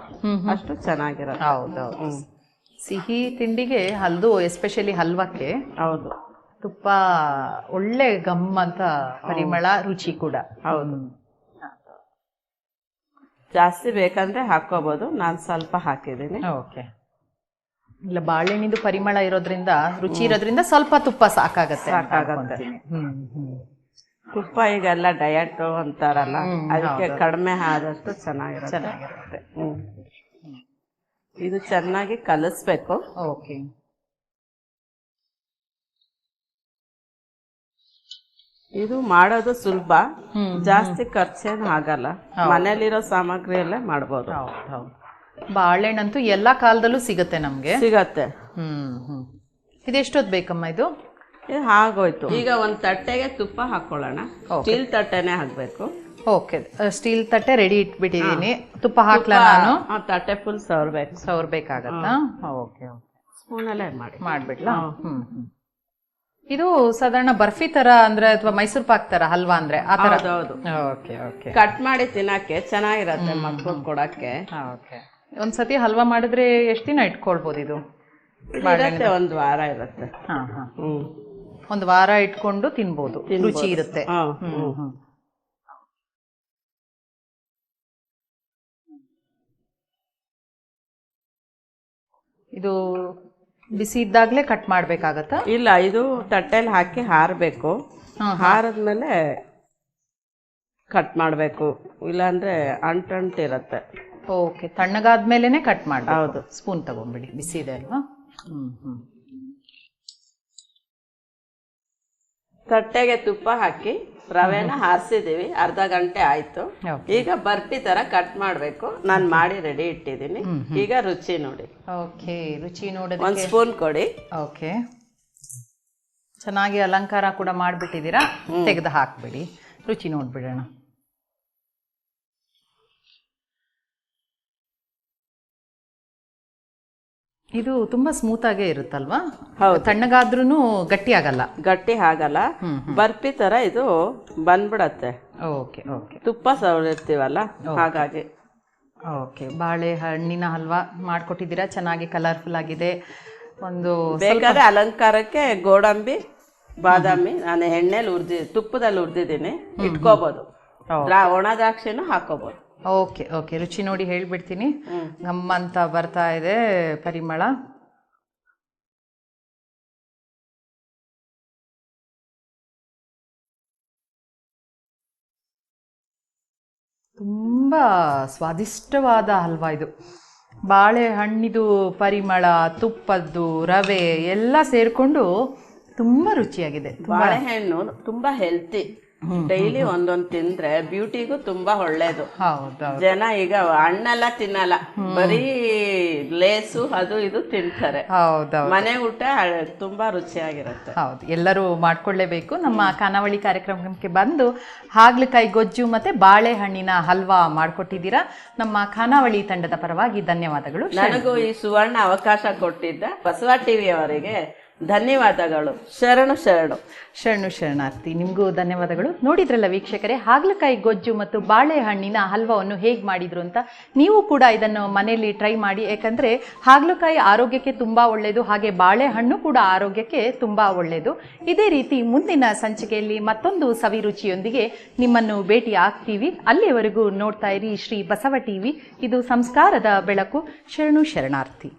ಅಷ್ಟು ಚೆನ್ನಾಗಿರತ್ತೆ. ಹೌದೌದು. ಸಿಹಿ ತಿಂಡಿಗೆ ಹಲ್ದು, ಎಸ್ಪೆಷಲಿ ಹಲ್ವಕ್ಕೆ ಹೌದು, ತುಪ್ಪ ಒಳ್ಳೆ ಗಮ್ ಅಂತ ಪರಿಮಳ, ರುಚಿ ಕೂಡ. ಹೌದು. ಜಾಸ್ತಿ ಬೇಕಂದ್ರೆ ಹಾಕೋಬಹುದು, ನಾನು ಸ್ವಲ್ಪ ಹಾಕಿದ್ದೀನಿ. ಓಕೆ. ಇಲ್ಲ, ಬಾಳೆಹಣ್ಣಿಂದು ಪರಿಮಳ ಇರೋದ್ರಿಂದ, ರುಚಿ ಇರೋದ್ರಿಂದ ಸ್ವಲ್ಪ ತುಪ್ಪ ಸಾಕಾಗತ್ತೆ. ತುಪ್ಪ ಈಗೆಲ್ಲ ಡಯಟ್ ಅಂತಾರಲ್ಲ, ಅದಕ್ಕೆ ಕಡಿಮೆ ಆದಷ್ಟು ಚೆನ್ನಾಗಿರುತ್ತೆ. ಇದು ಚೆನ್ನಾಗಿ ಕಲಿಸ್ಬೇಕು. ಓಕೆ. ಇದು ಮಾಡೋದು ಸುಲಭ, ಜಾಸ್ತಿ ಖರ್ಚೇನು ಆಗಲ್ಲ. ಮನೇಲಿರೋ ಸಾಮಗ್ರಿ ಎಲ್ಲ ಮಾಡ್ಬೋದು. ಬಾಳೆಹಣ್ಣಂತೂ ಎಲ್ಲಾ ಕಾಲದಲ್ಲೂ ಸಿಗತ್ತೆ ನಮ್ಗೆ. ಸಿಗತ್ತೆ. ಇದೆಷ್ಟೊತ್ತು ಬೇಕಮ್ಮ ಇದು? ಆಗೋಯ್ತು. ಈಗ ಒಂದ್ ತಟ್ಟೆಗೆ ತುಪ್ಪ ಹಾಕೊಳ್ಳೋಣ. ಸ್ಟೀಲ್ ತಟ್ಟೆನೆ ಹಾಕ್ಬೇಕು. ಓಕೆ. ಸ್ಟೀಲ್ ತಟ್ಟೆ ರೆಡಿ ಇಟ್ಬಿಟ್ಟಿದೀನಿ. ತುಪ್ಪ ಹಾಕ್ಲಾ ನಾನು? ತಟ್ಟೆ ಫುಲ್ ಸವರ್ಬೇಕಾಗತ್ತಾ? ಓಕೆ. ಸ್ಪೂನಲ್ಲೇ ಮಾಡ್ಬಿಡ್ಲಾ? ಇದು ಸಾಧಾರಣ ಬರ್ಫಿ ತರ ಅಂದ್ರೆ, ಅಥವಾ ಮೈಸೂರು ಪಾಕ್ ತರ ಹಲ್ವಾ ಅಂದ್ರೆ ಆ ತರ? ಹೌದು. Okay okay. ಕಟ್ ಮಾಡಿ ತಿನ್ನಕ್ಕೆ ಚೆನ್ನಾಗಿರತ್ತೆ, ಮಕ್ಕಳು ಕೊಡಕ್ಕೆ. ಓಕೆ. ಒಂದ್ಸತಿ ಹಲ್ವಾ ಮಾಡಿದ್ರೆ ಎಷ್ಟು ದಿನ ಇಟ್ಕೊಳ್ಬಹುದು ಇದು? ಒಂದು ವಾರ ಇರುತ್ತೆ. ಒಂದು ವಾರ ಇಟ್ಕೊಂಡು ತಿನ್ಬೋದು, ರುಚಿ ಇರುತ್ತೆ. ಇದು ಬಿಸಿ ಇದ್ದಾಗ್ಲೇ ಕಟ್ ಮಾಡ್ಬೇಕಾಗತ್ತಾ? ಇಲ್ಲ, ಇದು ತಟ್ಟೆಲಿ ಹಾಕಿ ಹಾರಬೇಕು. ಹಾರದ್ಮೇಲೆ ಕಟ್ ಮಾಡಬೇಕು, ಇಲ್ಲಾಂದ್ರೆ ಅಂಟಿರತ್ತೆ. ಓಕೆ. ತಣ್ಣಗಾದ್ಮೇಲೆನೆ ಕಟ್ ಮಾಡಿ. ಹೌದು. ಸ್ಪೂನ್ ತಗೊಂಡ್ಬಿಡಿ, ಬಿಸಿ ಇದೆ ಅಲ್ವಾ? ತಟ್ಟೆಗೆ ತುಪ್ಪ ಹಾಕಿ ರವೆನ ಹಾರಿಸಿದೀವಿ. ಅರ್ಧ ಗಂಟೆ ಆಯ್ತು. ಈಗ ಬರ್ಫಿ ತರ ಕಟ್ ಮಾಡ್ಬೇಕು. ನಾನು ಮಾಡಿ ರೆಡಿ ಇಟ್ಟಿದ್ದೀನಿ. ಈಗ ರುಚಿ ನೋಡಿ. ಓಕೆ. ರುಚಿ ನೋಡಿ. ಒಂದ್ ಸ್ಪೂನ್ ಕೊಡಿ. ಓಕೆ. ಚೆನ್ನಾಗಿ ಅಲಂಕಾರ ಕೂಡ ಮಾಡ್ಬಿಟ್ಟಿದ್ದೀರಾ, ತೆಗೆದು ಹಾಕ್ಬಿಡಿ. ರುಚಿ ನೋಡ್ಬಿಡೋಣ. ಇದು ತುಂಬಾ ಸ್ಮೂತ್ ಆಗೇ ಇರುತ್ತಲ್ವಾ? ತಣ್ಣಗಾದ್ರೂ ಗಟ್ಟಿ ಆಗಲ್ಲ. ಗಟ್ಟಿ ಆಗಲ್ಲ, ಬರ್ಫಿ ತರ ಇದು ಬಂದ್ಬಿಡತ್ತೆ. Okay okay. ತುಪ್ಪ ಸವರಿರ್ತೀವಲ್ಲ, ಹಾಗಾಗಿ. ಓಕೆ. ಬಾಳೆಹಣ್ಣಿನ ಹಲ್ವಾ ಮಾಡ್ಕೊಟ್ಟಿದ್ದೀರಾ, ಚೆನ್ನಾಗಿ ಕಲರ್ಫುಲ್ ಆಗಿದೆ. ಒಂದು ಬೇಕಾದ್ರೆ ಅಲಂಕಾರಕ್ಕೆ ಗೋಡಂಬಿ, ಬಾದಾಮಿ ನಾನು ಎಣ್ಣೆಲಿ ತುಪ್ಪದಲ್ಲಿ ಹುರಿದಿದ್ದೀನಿ, ಇಟ್ಕೋಬಹುದು. ಒಣ ದ್ರಾಕ್ಷಿನೂ ಹಾಕೋಬಹುದು. Okay okay. ರುಚಿ ನೋಡಿ ಹೇಳ್ಬಿಡ್ತೀನಿ. ಗಮ್ಮ ಅಂತ ಬರ್ತಾ ಇದೆ ಪರಿಮಳ. ತುಂಬಾ ಸ್ವಾದಿಷ್ಟವಾದ ಹಲ್ವಾ ಇದು. ಬಾಳೆಹಣ್ಣಿದು ಪರಿಮಳ, ತುಪ್ಪದ್ದು, ರವೆ ಎಲ್ಲ ಸೇರ್ಕೊಂಡು ತುಂಬಾ ರುಚಿಯಾಗಿದೆ. ಬಾಳೆಹಣ್ಣು ತುಂಬಾ ಹೆಲ್ತಿ. ಡೈಲಿ ಒಂದೊಂದ್ ತಿಂದ್ರೆ ಬ್ಯೂಟಿಗೂ ತುಂಬಾ ಒಳ್ಳೇದು. ಹೌದೌದು. ಜನ ಈಗ ಹಣ್ಣೆಲ್ಲ ತಿನ್ನಲ್ಲ, ಬರೀ ಲೇಸು ಅದು ಇದು ತಿಂತಾರೆ. ಹೌದೌದು. ಮನೆ ಊಟ ತುಂಬಾ ರುಚಿಯಾಗಿರುತ್ತೆ. ಹೌದು, ಎಲ್ಲರೂ ಮಾಡ್ಕೊಳ್ಳೇಬೇಕು. ನಮ್ಮ ಖಾನಾವಳಿ ಕಾರ್ಯಕ್ರಮಕ್ಕೆ ಬಂದು ಹಾಗಲಕಾಯಿ ಗೊಜ್ಜು ಮತ್ತೆ ಬಾಳೆಹಣ್ಣಿನ ಹಲ್ವಾ ಮಾಡ್ಕೊಟ್ಟಿದ್ದೀರಾ. ನಮ್ಮ ಖಾನಾವಳಿ ತಂಡದ ಪರವಾಗಿ ಧನ್ಯವಾದಗಳು. ನನಗೂ ಈ ಸುವರ್ಣ ಅವಕಾಶ ಕೊಟ್ಟಿದ್ದ ಬಸವ ಟಿವಿ ಅವರಿಗೆ ಧನ್ಯವಾದಗಳು. ಶರಣು ಶರಣು. ಶರಣು ಶರಣಾರ್ಥಿ. ನಿಮಗೂ ಧನ್ಯವಾದಗಳು. ನೋಡಿದ್ರಲ್ಲ ವೀಕ್ಷಕರೇ, ಹಾಗಲಕಾಯಿ ಗೊಜ್ಜು ಮತ್ತು ಬಾಳೆಹಣ್ಣಿನ ಹಲ್ವಾವನ್ನು ಹೇಗೆ ಮಾಡಿದ್ರು ಅಂತ. ನೀವು ಕೂಡ ಇದನ್ನು ಮನೆಯಲ್ಲಿ ಟ್ರೈ ಮಾಡಿ. ಯಾಕಂದರೆ ಹಾಗಲಕಾಯಿ ಆರೋಗ್ಯಕ್ಕೆ ತುಂಬ ಒಳ್ಳೆಯದು, ಹಾಗೆ ಬಾಳೆಹಣ್ಣು ಕೂಡ ಆರೋಗ್ಯಕ್ಕೆ ತುಂಬ ಒಳ್ಳೆಯದು. ಇದೇ ರೀತಿ ಮುಂದಿನ ಸಂಚಿಕೆಯಲ್ಲಿ ಮತ್ತೊಂದು ಸವಿರುಚಿಯೊಂದಿಗೆ ನಿಮ್ಮನ್ನು ಭೇಟಿ ಆಗ್ತೀವಿ. ಅಲ್ಲಿಯವರೆಗೂ ನೋಡ್ತಾ ಇರಿ ಶ್ರೀ ಬಸವ ಟಿವಿ. ಇದು ಸಂಸ್ಕಾರದ ಬೆಳಕು. ಶರಣು ಶರಣಾರ್ಥಿ.